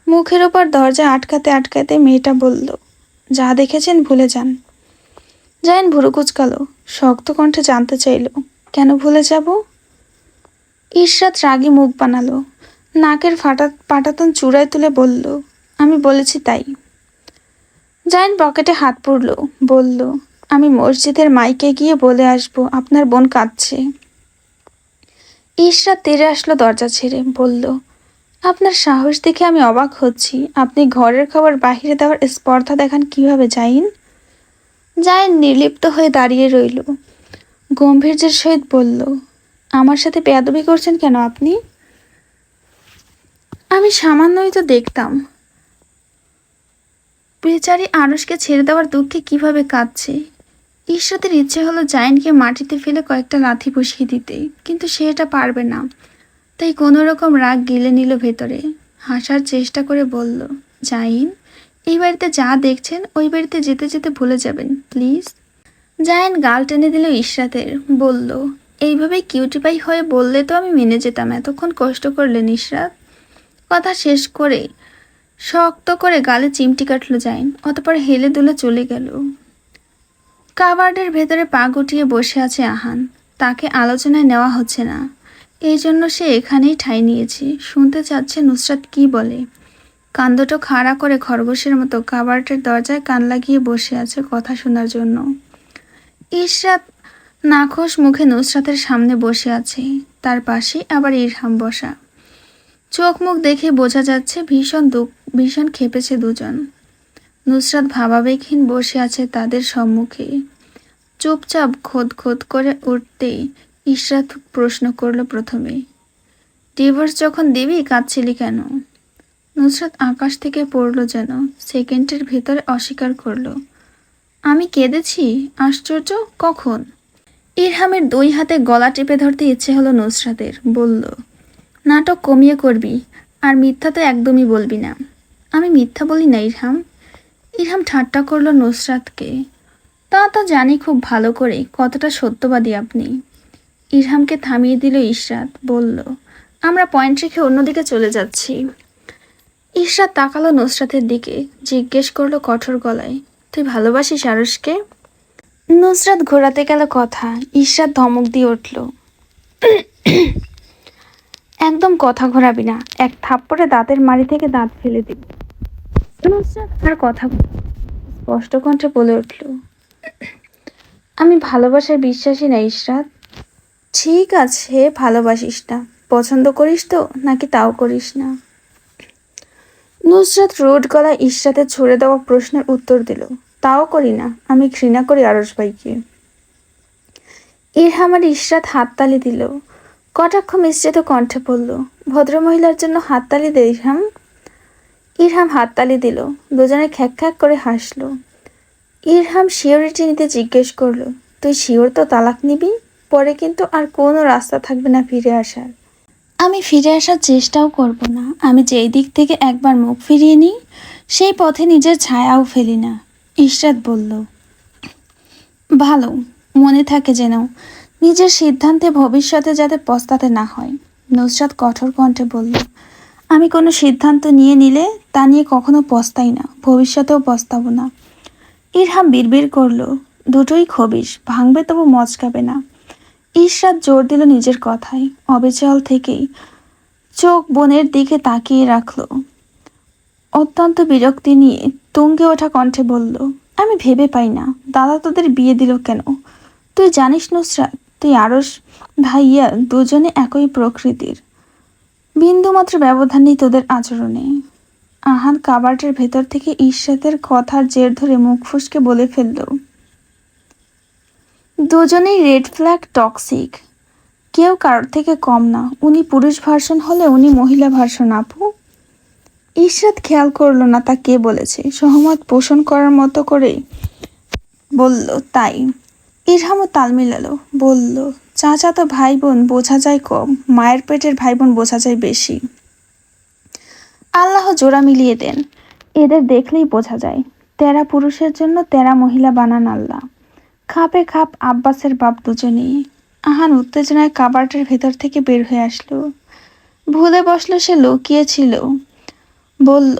মুখের ওপর দরজা আটকাতে আটকাতে মেয়েটা বলল, যা দেখেছেন ভুলে যান। জাইন ভুরু কুঁচকাল, শক্ত কণ্ঠে জানতে চাইল, কেন ভুলে যাব? ইশরাত রাগী মুখ বানালো, নাকের পাটাতন চূড়ায় তুলে বলল, আমি বলেছি তাই। জাইন পকেটে হাত পুরল, বলল, আমি মসজিদের মাইকে গিয়ে বলে আসবো আপনার বোন কাঁদছে। ইশরাত তেড়ে আসলো দরজা ছেড়ে, বলল, আপনার সাহস দেখে আমি অবাক হচ্ছি। আপনি ঘরের খাবার বাহিরে দেওয়ার স্পর্ধা দেখান কিভাবে জাইন? জাইন নির্লিপ্ত হয়ে দাঁড়িয়ে রইল। গম্ভীর্যের সহিত বলল, আমার সাথে বেয়াদবি করছেন কেন আপনি? আমি সামান্যই তো দেখতাম বেচারি আরশকে ছেড়ে দেওয়ার দুঃখে কিভাবে কাঁদছে। ঈশ্বরের ইচ্ছে হলো জাইনকে মাটিতে ফেলে কয়েকটা লাথি বসিয়ে দিতে, কিন্তু সে এটা পারবে না। তাই কোনো রকম রাগ গিলে নিল ভেতরে। হাসার চেষ্টা করে বলল, জাইন, এই বাড়িতে যা দেখছেন ওই বাড়িতে যেতে যেতে ভুলে যাবেন প্লিজ। জাইন গাল টেনে দিল ইশরাতের, বলল, এইভাবে কিউটিপাই হয়ে বললে তো আমি মেনে যেতাম। এতক্ষণ কষ্ট করলেন ইশরাত। কথা শেষ করে শক্ত করে গালে চিমটি কাটল জাইন, অতপর হেলে দুলে চলে গেল। কাবার্ডের ভেতরে পা গুটিয়ে বসে আছে আহান। তাকে আলোচনায় নেওয়া হচ্ছে না, এই জন্য সে এখানেই ঠাঁই নিয়েছে। শুনতে চাচ্ছে নুসরাত কি বলে। কান্দটো খাড়া করে খরগোশের মতো কাবার্ডের দরজায় কান লাগিয়ে বসে আছে কথা শোনার জন্য। ইশরাত নাখোশ মুখে নুসরাতের সামনে বসে আছে, তার পাশে আবার ইরহাম বসা। চোখ মুখ দেখে বোঝা যাচ্ছে ভীষণ খেপেছে দুজন। নুসরাত ভাবাবেগহীন বসে আছে তাদের সম্মুখে। চুপচাপ খোদ খোদ করে উঠতেই ইশরাত প্রশ্ন করল প্রথমে, ডিভোর্স যখন দিবি কাঁদছিলি কেন? নুসরাত আকাশ থেকে পড়ল যেন, সেকেন্ডের ভেতরে অস্বীকার করল, আমি কেঁদেছি? আশ্চর্য, কখন? ইরহামের দুই হাতে গলা টিপে ধরতে ইচ্ছে হলো নুসরাতের। বলল, নাটক কমিয়ে করবি, আর মিথ্যা তো একদমই বলবি না। আমি মিথ্যা বলি না ইরহাম। ইরহাম ঠাট্টা করল নুসরাতকে। তা তো জানি খুব ভালো করে কতটা সত্যবাদী আপনি। ইরহামকে থামিয়ে দিল ইশরাত, বলল, আমরা পয়েন্ট রেখে অন্যদিকে চলে যাচ্ছি। ইশরাত তাকালো নুসরাতের দিকে, জিজ্ঞেস করলো কঠোর গলায়, তুই ভালোবাসিস আরশকে? নুসরাত ঘোরাতে গেল কথা। ইশরাত ধমক দিয়ে উঠল, একদম কথা ঘোরাবি না, এক থাপ্পড়ে দাঁতের মাড়ি থেকে দাঁত ফেলে দিব। নুসরাত আর কথা স্পষ্ট কণ্ঠে বলে উঠল, আমি ভালোবাসায় বিশ্বাসী না ইশরাত। ঠিক আছে, ভালোবাসিস না, পছন্দ করিস তো নাকি তাও করিস না? নুসরাত রোড গলায় ইশরাতের ছুড়ে দেওয়া প্রশ্নের উত্তর দিল, তাও করি না, আমি ঘৃণা করি আরশ ভাইকে। ইরহাম আর ইশরাত হাততালি দিল। কটাক্ষ মিশ্রিত কণ্ঠে বলল, ভদ্রমহিলার জন্য হাততালি দে ইরহাম। ইরহাম হাততালি দিল। দুজনে খ্যাক খ্যাক করে হাসল। ইরহাম শিওরিটি নিতে জিজ্ঞেস করল, তুই শিওর তো তালাক নিবি? পরে কিন্তু আর কোনো রাস্তা থাকবে না ফিরে আসার। আমি ফিরে আসার চেষ্টাও করব না। আমি যেই দিক থেকে একবার মুখ ফিরিয়ে নিই সেই পথে নিজের ছায়াও ফেলি না। ইশরাত বলল, ভালো, মনে থাকে যেন নিজের সিদ্ধান্তে ভবিষ্যতে যাতে পস্তাতে না হয়। নুসরাত কঠোর কণ্ঠে বলল, আমি কোনো সিদ্ধান্ত নিয়ে নিলে তা নিয়ে কখনো পস্তাই না, ভবিষ্যতেও পস্তাবো না। ইরহাম বিড়বিড় করল, দুটোই খবিস, ভাঙবে তবু মচকাবে না। ইশরাত জোর দিল নিজের কথায়, অবিচল থেকেই চোখ বোনের দিকে তাকিয়ে রাখল। অত্যন্ত বিরক্তি নিয়ে তুঙ্গে ওঠা কণ্ঠে বলল, আমি ভেবে পাই না দাদা তোদের বিয়ে দিল কেন? তুই জানিস নুসরাত, তুই আরশ ভাইয়া দুজনে একই প্রকৃতির, বিন্দুমাত্র ব্যবধান নেই তোদের আচরণে। আহান কাবার্ডের ভেতর থেকে ইশরাতের কথার জের ধরে মুখ ফুসকে বলে ফেলল, দুজনেই রেড ফ্ল্যাগ, টক্সিক, কেউ কারোর থেকে কম না। উনি পুরুষ ভার্সন হলে উনি মহিলা ভার্সন আপু। ইশরাত খেয়াল করলো না তা কে বলেছে, সহমত পোষণ করার মতো করে বলল, তাই। ইরহামও তাল মিলালো, বলল, চাচাতো ভাই বোন বোঝা যায় কম, মায়ের পেটের ভাই বোন বোঝা যায় বেশি। আল্লাহ জোড়া মিলিয়ে দেন, এদের দেখলেই বোঝা যায়। তেরা পুরুষের জন্য তেরা মহিলা বানান আল্লাহ। খাপে খাপ আব্বাসের বাপ দুজনেই। আহান উত্তেজনায় কাবার্ডের ভেতর থেকে বের হয়ে আসলো। ভুলে বসলো সে লুকিয়েছিল। বলল,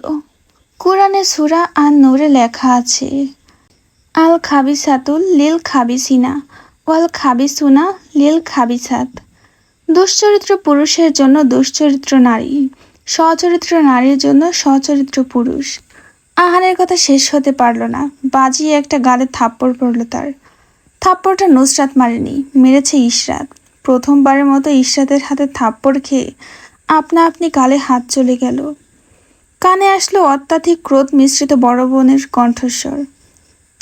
কোরআনে সূরা আন-নূরে লেখা আছে, আল খাবিসাতুল লিল খাবিসিনা ওয়াল খাবিসুনা লিল খাবিসাত। দুশ্চরিত্র পুরুষের জন্য দুশ্চরিত্র নারী, সচরিত্র নারীর জন্য সচরিত্র পুরুষ। আহানের কথা শেষ হতে পারল না, বাজিয়ে একটা গালে থাপ্পড় পড়ল তার। থাপ্পড়টা নুসরাত মারেনি, মেরেছে ইশরাত। প্রথমবারের মতো ইশরাতের হাতে থাপ্পড় খেয়ে আপনা আপনি গালে হাত চলে গেল। কানে আসলো অত্যাধিক ক্রোধ মিশ্রিত বড় বোনের কণ্ঠস্বর।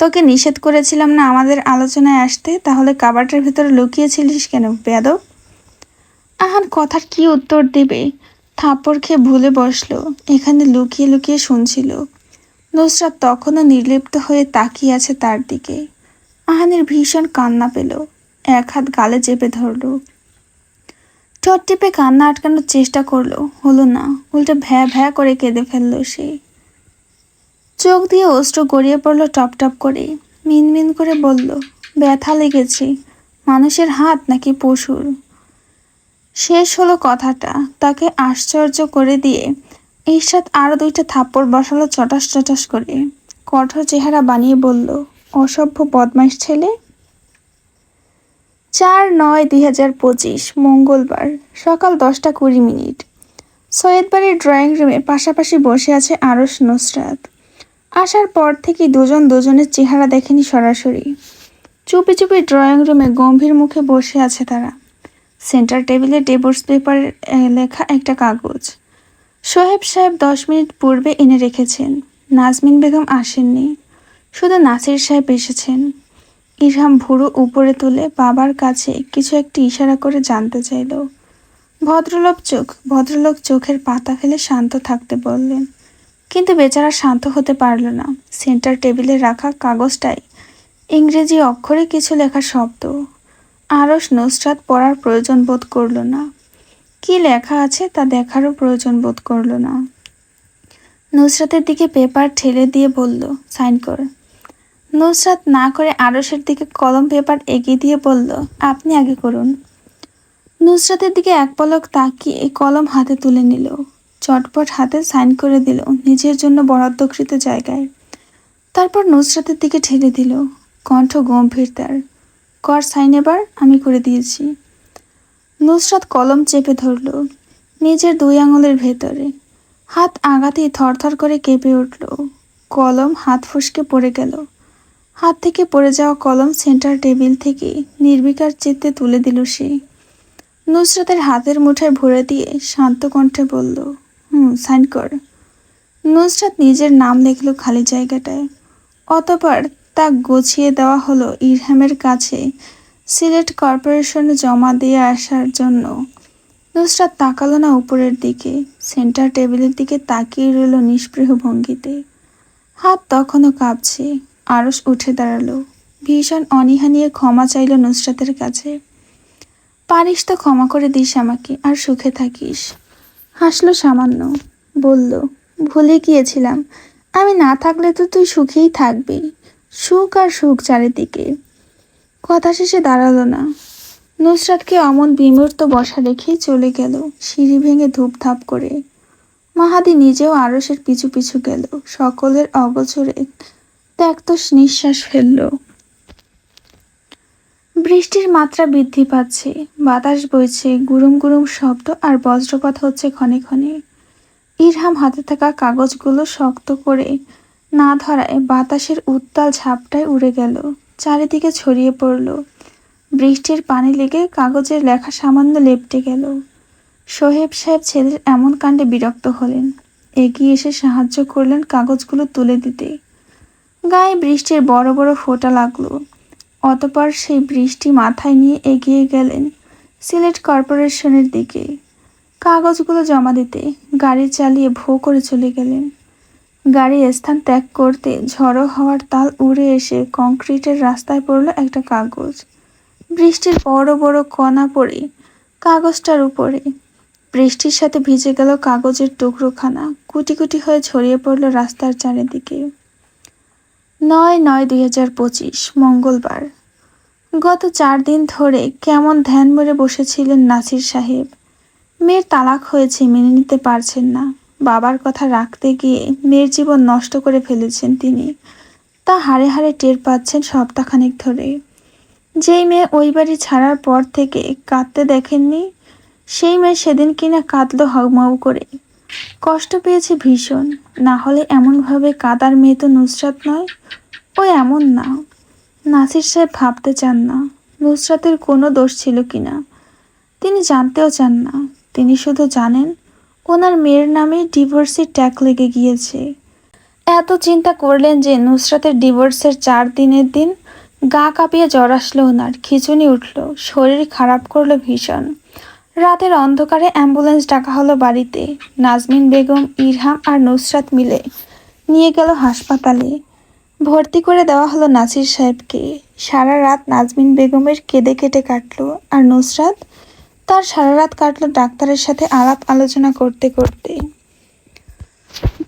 তোকে নিষেধ করেছিলাম না আমাদের আলোচনায় আসতে, তাহলে কাবাটের ভেতরে লুকিয়েছিলিস কেন বেয়াদব? আহান কথার কি উত্তর দেবে, থাপ্পড় খেয়ে ভুলে বসলো এখানে লুকিয়ে লুকিয়ে শুনছিল। নুসরাত তখনও নির্লিপ্ত হয়ে তাকিয়ে আছে তার দিকে। আহানের ভীষণ কান্না পেল, এক হাত গালে চেপে ধরল। ঠোঁট টিপে কান্না আটকানোর চেষ্টা করলো, হলো না, উল্টে ভ্যা ভ্যা করে কেঁদে ফেললো সে। চোখ দিয়ে অশ্রু গড়িয়ে পড়ল টপ টপ করে। মিনমিন করে বলল, ব্যথা লেগেছে। মানুষের হাত নাকি পশুর? শেষ হলো কথাটা, তাকে আশ্চর্য করে দিয়ে ইশরাত আরো দুইটা থাপ্পড় বসালো চটাস চটাস করে। কঠোর চেহারা বানিয়ে বলল, অসভ্য বদমাইশ ছেলে। 4/9/2025 মঙ্গলবার সকাল 10:20। সৈয়দবাড়ির ড্রয়িং রুমে পাশাপাশি বসে আছে আরশ নুসরাত। আসার পর থেকেই দুজন দুজনের চেহারা দেখেনি সরাসরি। চুপি চুপি ড্রয়িং রুমে গম্ভীর মুখে বসে আছে তারা। সেন্টার টেবিলে ডিভোর্স পেপার লেখা একটা কাগজ সোহেব সাহেব 10 মিনিট পূর্বে এনে রেখেছেন। নাজমিন বেগম আসেননি, শুধু নাসির সাহেব এসেছেন। ইরহাম ভুরু উপরে তুলে বাবার কাছে কিছু একটি ইশারা করে জানতে চাইল। ভদ্রলোক চোখের পাতা ফেলে শান্ত থাকতে বললেন, কিন্তু বেচারা শান্ত হতে পারল না। সেন্টার টেবিলে রাখা কাগজটায় ইংরেজি অক্ষরে কিছু লেখা শব্দ। আরশ নুসরাত পড়ার প্রয়োজন বোধ করল না, কি লেখা আছে তা দেখারও প্রয়োজন বোধ করল না। নুসরাতের দিকে পেপার ঠেলে দিয়ে বলল, সাইন কর। নুসরাত না করে আরশের দিকে কলম পেপার এগিয়ে দিয়ে বলল, আপনি আগে করুন। নুসরাতের দিকে এক পলক তাকিয়ে কলম হাতে তুলে নিল, চটপট হাতে সাইন করে দিল নিজের জন্য বরাদ্দকৃত জায়গায়। তারপর নুসরাতের দিকে ঠেলে দিল, কণ্ঠ গম্ভীর তার, কর সাইন এবার, আমি করে দিয়েছি। নুসরাত কলম চেপে ধরল নিজের 2 আঙুলের ভেতরে। হাত আঘাতেই থরথর করে কেঁপে উঠল। কলম হাত ফসকে পড়ে গেল। হাত থেকে পড়ে যাওয়া কলম সেন্টার টেবিল থেকে নির্বিকার চিত্তে তুলে দিল সে। নুসরাতের হাতের মুঠোয় ভরে দিয়ে শান্ত কণ্ঠে বলল, সাইন কর। নুসরাত নিজের নাম লিখল খালি জায়গাটায়। অতঃপর তা গুছিয়ে দেওয়া হলো ইরহামের কাছে সিলেট কর্পোরেশনে জমা দিয়ে আসার জন্য। নুসরাত তাকালো না উপরের দিকে, সেন্টার টেবিলের দিকে তাকিয়ে রইল নিস্পৃহ ভঙ্গিতে। হাত তখনও কাঁপছে। আরশ উঠে দাঁড়ালো, ভীষণ অনীহা নিয়ে ক্ষমা চাইল নুসরাতের কাছে। পারিস তো ক্ষমা করে দিস আমাকে, আর সুখে থাকিস। হাসলো সামান্য, বলল, ভুলে গিয়েছিলাম, আমি না থাকলে তো তুই সুখেই থাকবি। সুখ আর সুখ চারিদিকে। কথা শেষে দাঁড়ালো না। নুসরাতকে অমন বিমূর্ত বসা রেখেই চলে গেল সিঁড়ি ভেঙে ধূপধাপ করে। মাহাদি নিজেও আরশের পিছু পিছু গেল। সকলের অগোচরে ত্যক্ত নিঃশ্বাস ফেলল। বৃষ্টির মাত্রা বৃদ্ধি পাচ্ছে, বাতাস বইছে, গুরুম গুরুম শব্দ আর বজ্রপাত হচ্ছে ক্ষণে ক্ষণে। ইরহাম হাতে থাকা কাগজগুলো শক্ত করে না ধরায় বাতাসের উত্তাল ঝাপটায় উড়ে গেল, চারিদিকে ছড়িয়ে পড়ল। বৃষ্টির পানি লেগে কাগজের লেখা সামান্য লেপ্টে গেল। সোহেব সাহেব ছেলের এমন কাণ্ডে বিরক্ত হলেন, এগিয়ে এসে সাহায্য করলেন কাগজগুলো তুলে দিতে। গায়ে বৃষ্টির বড় বড় ফোঁটা লাগলো। অতঃপর সেই বৃষ্টি মাথায় নিয়ে এগিয়ে গেলেন সিলেট কর্পোরেশনের দিকে কাগজগুলো জমা দিতে। গাড়ি চালিয়ে ভো করে চলে গেলেন। গাড়ি স্থান ত্যাগ করতে ঝড়ো হওয়ার তাল উড়ে এসে কংক্রিটের রাস্তায় পড়ল একটা কাগজ। বৃষ্টির বড় বড় কণা পড়ে কাগজটার উপরে। বৃষ্টির সাথে ভিজে গেল কাগজের টুকরোখানা, কুটি কুটি হয়ে ছড়িয়ে পড়ল রাস্তার চারিদিকে। 9/9/2025 মঙ্গলবার। গত 4 দিন ধরে কেমন ধ্যান মরে বসেছিলেন নাসির সাহেব। মেয়ের তালাক হয়েছে, মেনে নিতে পারছেন না। বাবার কথা রাখতে গিয়ে মেয়ের জীবন নষ্ট করে ফেলেছেন তিনি, তা হাড়ে হাড়ে টের পাচ্ছেন সপ্তাহখানেক ধরে। যেই মেয়ে ওই বাড়ি ছাড়ার পর থেকে কাঁদতে দেখেননি, সেই মেয়ে সেদিন কিনা কাঁদল হাউমাউ করে। কষ্ট পেয়েছে ভীষণ। না হলে এমনভাবে কাদার মেয়ে তো নুসরাত নয়। ও এমন না। নাসির সাহেব ভাবতে চান না নুসরাতের কোনো দোষ ছিল কিনা। তিনি জানতেও চান না। তিনি শুধু জানেন ওনার মেয়ের নামে ডিভোর্সের ট্যাগ লেগে গিয়েছে। এত চিন্তা করলেন যে নুসরাতের ডিভোর্সের 4 দিনের দিন গা কাঁপিয়ে জ্বর আসলো ওনার, খিঁচুনি উঠল, শরীর খারাপ করলো ভীষণ। রাতের অন্ধকারে অ্যাম্বুলেন্স ডাকা হলো বাড়িতে। নাজমিন বেগম, ইরহাম আর নুসরাত মিলে নিয়ে গেল হাসপাতালে। ভর্তি করে দেওয়া হলো নাসির সাহেবকে। সারা রাত নাজমিন বেগমের কেঁদে কেটে কাটলো, আর নুসরাত তার সারা রাত কাটলো ডাক্তারের সাথে আলাপ আলোচনা করতে করতে।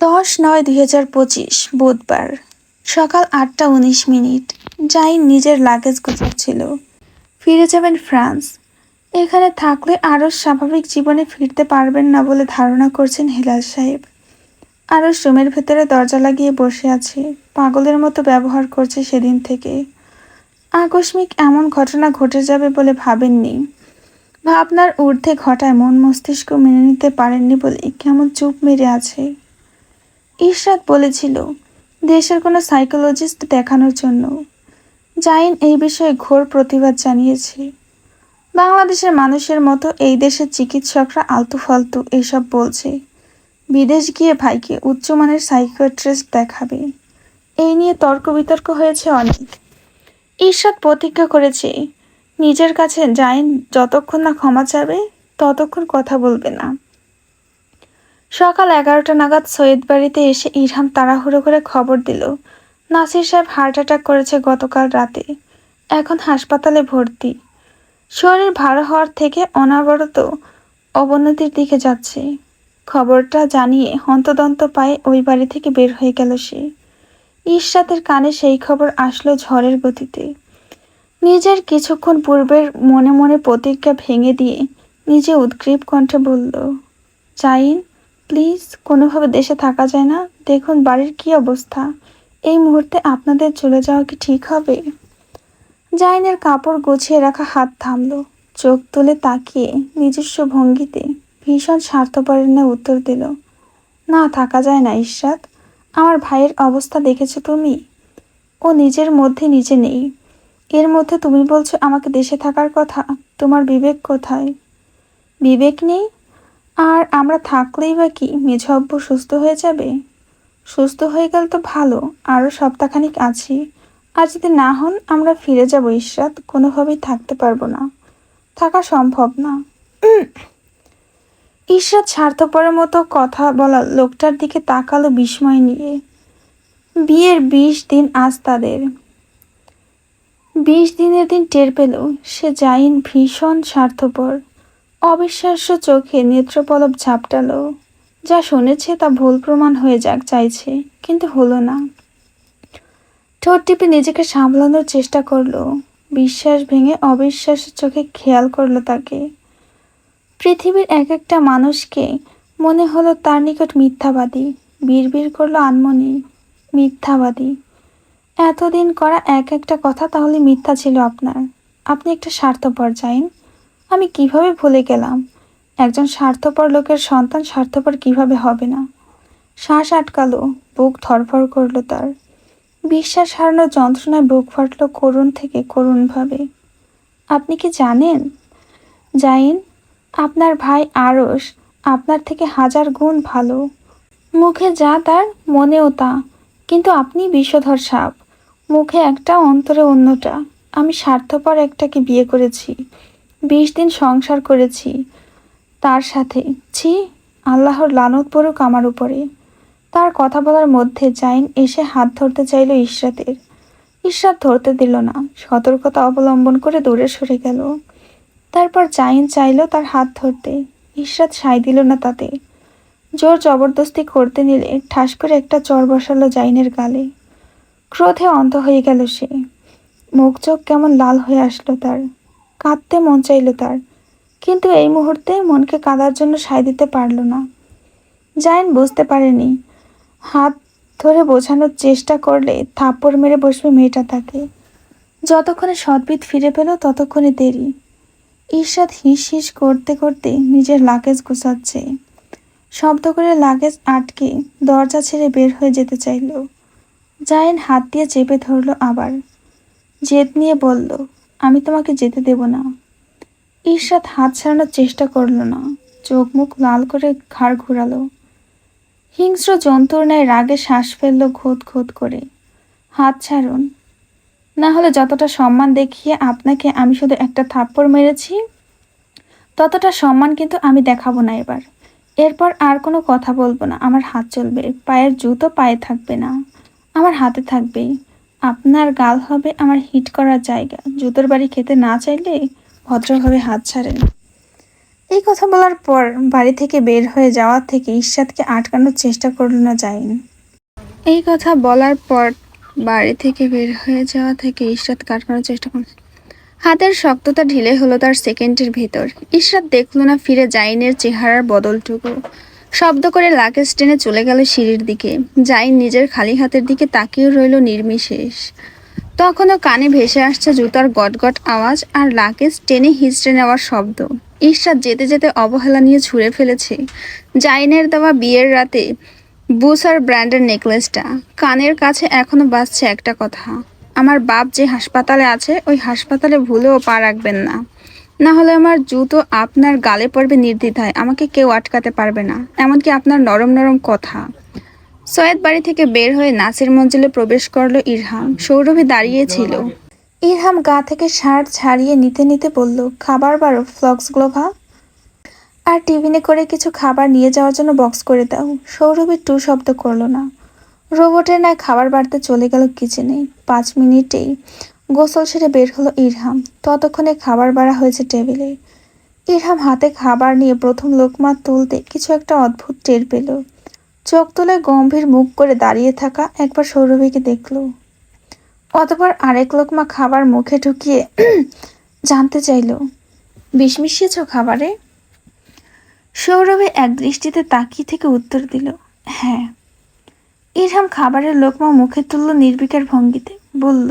10/9/2025 বুধবার সকাল 8:19। জাইন নিজের লাগেজ গোছাচ্ছিল। ফিরে যাবেন ফ্রান্স। এখানে থাকলে আরও স্বাভাবিক জীবনে ফিরতে পারবেন না বলে ধারণা করছেন হেলাল সাহেব। আরও রুমের ভেতরে দরজা লাগিয়ে বসে আছে, পাগলের মতো ব্যবহার করছে সেদিন থেকে। আকস্মিক এমন ঘটনা ঘটে যাবে বলে ভাবেননি। ভাবনার ঊর্ধ্বে ঘটায় মন মস্তিষ্ক মেনে নিতে পারেননি বলে কেমন চুপ মেরে আছে। ইশরাত বলেছিল দেশের কোনো সাইকোলজিস্ট দেখানোর জন্য। জাইন এই বিষয়ে ঘোর প্রতিবাদ জানিয়েছে। বাংলাদেশের মানুষের মতো এই দেশের চিকিৎসকরা আলতু ফালতু এইসব বলছে। বিদেশ গিয়ে ভাইকে উচ্চমানের সাইকিয়াট্রিস্ট দেখাবে। এই নিয়ে তর্ক বিতর্ক হয়েছে অনেক। ইশরাত প্রতিজ্ঞা করেছে নিজের কাছে জাইন যতক্ষণ না ক্ষমা চাবে ততক্ষণ কথা বলবে না। সকাল 11টা নাগাদ সৈয়দ বাড়িতে এসে ইরহাম তাড়াহুড়ো করে খবর দিল নাসির সাহেব হার্ট অ্যাটাক করেছে গতকাল রাতে। এখন হাসপাতালে ভর্তি। শরীর ভালো হওয়ার থেকে অনবরত অবনতির দিকে যাচ্ছে। খবরটা জানিয়ে হন্তদন্ত পায়ে ওই বাড়ি থেকে বের হয়ে গেল সে। ইশরাতের কানে সেই খবর আসলো ঝড়ের গতিতে। নিজের কিছুক্ষণ পূর্বের মনে মনে প্রতিজ্ঞা ভেঙে দিয়ে নিজে উদ্গ্রীব কণ্ঠে বলল, জাইন প্লিজ, কোনোভাবে দেশে থাকা যায় না? দেখুন বাড়ির কি অবস্থা। এই মুহূর্তে আপনাদের চলে যাওয়া কি ঠিক হবে? জাইনের কাপড় গুছিয়ে রাখা হাত থামল। চোখ তুলে তাকিয়ে নিজস্ব ভঙ্গিতে ভীষণ স্বার্থপরের ন্যায় উত্তর দিল, না, থাকা যায় না ইশরাত। আমার ভাইয়ের অবস্থা দেখেছো তুমি? ও নিজের মধ্যে নিজে নেই। এর মধ্যে তুমি বলছো আমাকে দেশে থাকার কথা? তোমার বিবেক কোথায়? বিবেক নেই? আর আমরা থাকলেই বা কি মেঝো আব্বু সুস্থ হয়ে যাবে? সুস্থ হয়ে গেল তো ভালো, আরও সপ্তাহখানিক আছি। আর যদি না হন আমরা ফিরে যাব ইশরাত। কোনোভাবেই থাকতে পারবো না, থাকা সম্ভব না। ইশরাত স্বার্থপরের মতো কথা বলা লোকটার দিকে তাকালো বিস্ময় নিয়ে। বিয়ের 20 দিন আজ তাদের। 20 দিনের দিন টের পেল সে জাইন ভীষণ স্বার্থপর। অবিশ্বাস্য চোখে নেত্রপলক ঝাপটালো। যা শুনেছে তা ভুল প্রমাণ হয়ে যাক চাইছে, কিন্তু হলো না। ঠোঁট টিপে নিজেকে সামলানোর চেষ্টা করলো। বিশ্বাস ভেঙে অবিশ্বাসের চোখে খেয়াল করলো তাকে। পৃথিবীর এক একটা মানুষকে মনে হলো তার নিকট মিথ্যাবাদী। বিড়বিড় করলো আনমনে, মিথ্যাবাদী। এতদিন করা এক একটা কথা তাহলে মিথ্যা ছিল আপনার। আপনি একটা স্বার্থপর জাইন। আমি কিভাবে ভুলে গেলাম। একজন স্বার্থপর লোকের সন্তান স্বার্থপর কিভাবে হবে না। শ্বাস আটকালো, বুক ধড়ফড় করলো তার। বিশ্বাস হারানোর যন্ত্রণায় বুক ফাটলো করুণ থেকে করুণভাবে। আপনি কি জানেন জাইন, আপনার ভাই আরশ আপনার থেকে 1000 গুণ ভালো। মুখে যা তার মনেও তা, কিন্তু আপনি বিষধর সাপ। মুখে একটা অন্তরে অন্যটা। আমি স্বার্থপর একটাকে বিয়ে করেছি, 20 দিন সংসার করেছি তার সাথে। ছি, আল্লাহর লানত পড়ুক আমার উপরে। তার কথা বলার মধ্যে জাইন এসে হাত ধরতে চাইল ইশরাতের। ইশরাত ধরতে দিল না, সতর্কতা অবলম্বন করে দূরে সরে গেল। তারপর জাইন চাইল তার হাত ধরতে। ইশরাত সায় দিল না তাতে। জোর জবরদস্তি করতে নিলে ঠাস করে একটা চড় বসালো জাইনের গালে। ক্রোধে অন্ধ হয়ে গেল সে। মুখ চোখ কেমন লাল হয়ে আসলো তার। কাঁদতে মন চাইল তার, কিন্তু এই মুহূর্তে মনকে কাঁদার জন্য সায় দিতে পারল না। জাইন বুঝতে পারেনি হাত ধরে বোঝানোর চেষ্টা করলে থাপ্পড় মেরে বসবে মেয়েটা তাকে। যতক্ষণে সদ্বিদ ফিরে পেল ততক্ষণে দেরি। ইশরাত হিস হিস করতে করতে নিজের লাগেজ গুছাচ্ছে। শব্দ করে লাগেজ আটকে দরজা ছেড়ে বের হয়ে যেতে চাইল। জাহিন হাত দিয়ে চেপে ধরল আবার। জেদ নিয়ে বলল, আমি তোমাকে যেতে দেব না। ইশরাত হাত ছাড়ানোর চেষ্টা করল না, চোখ মুখ লাল করে ঘাড় ঘুরালো। হিংস্র জন্তুর ন্যায় রাগে শ্বাস ফেলল ঘোত ঘোত করে। হাত ছাড়ুন, না হলে যতটা সম্মান দেখিয়ে আপনাকে আমি শুধু একটা থাপ্পড় মেরেছি, ততটা সম্মান কিন্তু আমি দেখাবো না এবার। এরপর আর কোনো কথা বলবো না। আমার হাত চলবে, পায়ের জুতো পায়ে থাকবে না, আমার হাতে থাকবে। আপনার গাল হবে আমার হিট করার জায়গা। জুতোর বাড়ি খেতে না চাইলে ভদ্রভাবে হাত ছাড়েন। এই কথা বলার পর বাড়ি থেকে বের হয়ে যাওয়ার থেকে ইশরাতকে আটকানোর চেষ্টা করল না জাহিন। এই কথা বলার পর বাড়ি থেকে বের হয়ে যাওয়া থেকে ইশরাত আটকানোর চেষ্টা করল। হাতের শক্ততা ঢিলে হলো তার সেকেন্ডের ভেতর। ইশরাত দেখল না ফিরে জাহিনের চেহারার বদলটুকু। শব্দ করে লাগেজ টেনে চলে গেল সিঁড়ির দিকে। জাহিন নিজের খালি হাতের দিকে তাকিয়ে রইল নির্বিশেষ। তখনও কানে ভেসে আসছে জুতার গটগট আওয়াজ আর লাগেজ টেনে হিঁচড়ে নেওয়ার শব্দ। ইশরাত যেতে যেতে অবহেলা নিয়ে ছুঁড়ে ফেলেছে জাহিনের দেওয়া বিয়ের রাতে বুসার ব্র্যান্ডের নেকলেসটা। কানের কাছে এখনো বাজছে একটা কথা, আমার বাপ যে হাসপাতালে আছে ওই হাসপাতালে ভুলেও পা রাখবেন না, না হলে আমার জুতো আপনার গালে পড়বে নির্দ্বিধায়। আমাকে কেউ আটকাতে পারবে না, এমনকি আপনার নরম নরম কথা। সৈয়দ বাড়ি থেকে বের হয়ে নাসির মঞ্জিলে প্রবেশ করলো ইরহাম। সৌরভী দাঁড়িয়েছিল। ইরহাম গা থেকে শার্ট ছাড়িয়ে নিতে নিতে বলল, খাবার বারো ফ্লক্সগ্লোভা, আর টিফিনে করে কিছু খাবার নিয়ে যাওয়ার জন্য বক্স করে দাও। সৌরভী টু শব্দ করলো না, রোবটের ন্যায় খাবার বাড়তে চলে গেল কিচেনে। 5 মিনিটেই গোসল সেরে বের হলো ইরহাম। ততক্ষণে খাবার বাড়া হয়েছে টেবিলে। ইরহাম হাতে খাবার নিয়ে প্রথম লোকমা তুলতে কিছু একটা অদ্ভুত টের পেল। চোখ তুলে গম্ভীর মুখ করে দাঁড়িয়ে থাকা একবার সৌরভীকে দেখল, অতঃপর আরেক লোকমা খাবার মুখে ঢুকিয়ে জানতে চাইল, বিষ মিশিয়েছ খাবারে? সৌরভী এক দৃষ্টিতে তাকিয়ে থেকে উত্তর দিল, হ্যাঁ। ইরহাম খাবারের লোকমা মুখে তুলল নির্বিকার ভঙ্গিতে, বলল,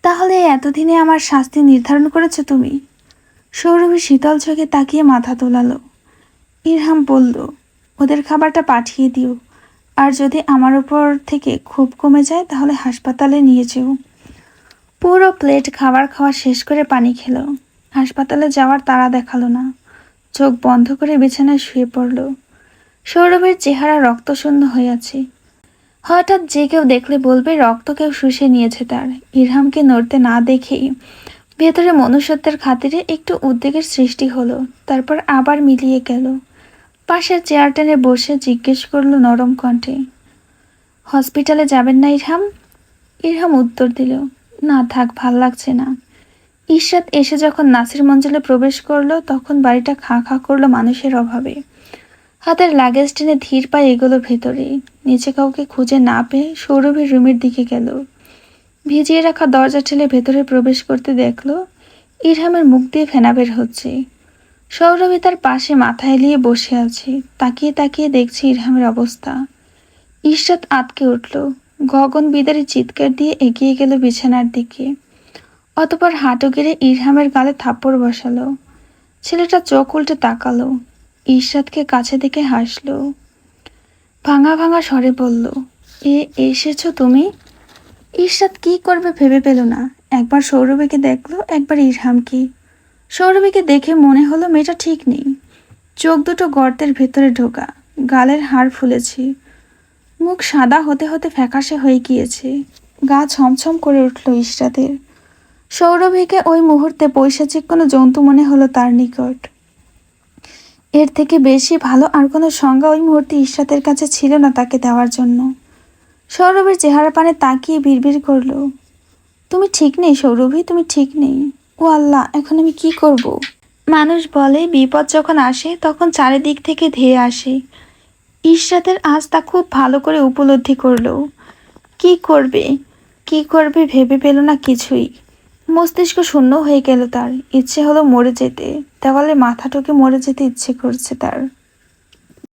তাহলে এতদিনে আমার শাস্তি নির্ধারণ করেছো তুমি? সৌরভী শীতল চোখে তাকিয়ে মাথা তোলালো। ইরহাম বলল, ওদের খাবারটা পাঠিয়ে দিও, আর যদি আমার উপর থেকে খুব কমে যায় তাহলে হাসপাতালে নিয়ে যেও। পুরো প্লেট খাবার খাওয়া শেষ করে পানি খেলো। হাসপাতালে যাওয়ার তাড়া দেখালো না, চোখ বন্ধ করে বিছানায় শুয়ে পড়ল। সৌরভের চেহারা রক্তশূন্য হয়ে আছে। হঠাৎ যে কেউ দেখলে বলবে রক্ত কেউ শুষে নিয়েছে তার। ইরহামকে নড়তে না দেখেই ভেতরে মনুষ্যত্বের খাতিরে একটু উদ্বেগের সৃষ্টি হলো, তারপর আবার মিলিয়ে গেল। পাশের চেয়ার টেনে বসে জিজ্ঞেস করলো নরম কণ্ঠে, হসপিটালে যাবেন না ইরহাম? ইরহাম উত্তর দিল, না থাক, ভাল লাগছে না। ইশরাত এসে যখন নাসির মঞ্জিলে প্রবেশ করলো তখন বাড়িটা খাঁ খাঁ করলো মানুষের অভাবে। হাতের লাগেজ টেনে ধীর পায়ে এগোলো ভেতরে। নিচে কাউকে খুঁজে না পেয়ে সৌরভীর রুমের দিকে গেল। ভিজিয়ে রাখা দরজা ঠেলে ভেতরে প্রবেশ করতে দেখলো ইরহামের মুখ দিয়ে ফেনা বের হচ্ছে। সৌরভী তার পাশে মাথা এলিয়ে বসে আছে, তাকিয়ে তাকিয়ে দেখছে ইরহামের অবস্থা। ইশরাত আঁতকে উঠল, গগন বিদারী চিৎকার দিয়ে এগিয়ে গেল বিছানার দিকে। অতপর হাঁটু গেড়ে ইরহামের গালে থাপ্পড় বসালো। ছেলেটা চোখ উল্টে তাকালো, ইশরাতকে কাছে দেখে হাসলো। ভাঙা ভাঙা স্বরে বলল, এসেছো তুমি? ইশরাত কি করবে ভেবে পেল না। একবার সৌরভীকে দেখলো, একবার ইরহামকে। সৌরভীকে দেখে মনে হলো মেয়েটা ঠিক নেই। চোখ দুটো গর্তের ভেতরে ঢোকা, গালের হাড় ফুলেছে, মুখ সাদা হতে হতে ফ্যাকাশে হয়ে গিয়েছে। গা ছমছম করে উঠল ইশরাতের। সৌরভীকে ওই মুহূর্তে পৈশাচিক কোনো জন্তু মনে হলো তার নিকট। এর থেকে বেশি ভালো আর কোনো সংজ্ঞা ওই মুহূর্তে ইশরাতের কাছে ছিল না তাকে দেওয়ার জন্য। সৌরভীর চেহারা পানে তাকিয়ে বিড়বিড় করলো, তুমি ঠিক নেই সৌরভী, তুমি ঠিক নেই। ও আল্লাহ, এখন আমি কি করব? মানুষ বলে বিপদ যখন আসে তখন চারিদিক থেকে ধেয়ে আসে। ইশরাতের আজ তা খুব ভালো করে উপলব্ধি করলো। কি করবে ভেবে পেল না কিছুই। মস্তিষ্ক শূন্য হয়ে গেল তার। ইচ্ছে হলো মরে যেতে, দেওয়ালে মাথা ঠুকে মরে যেতে ইচ্ছে করছে তার।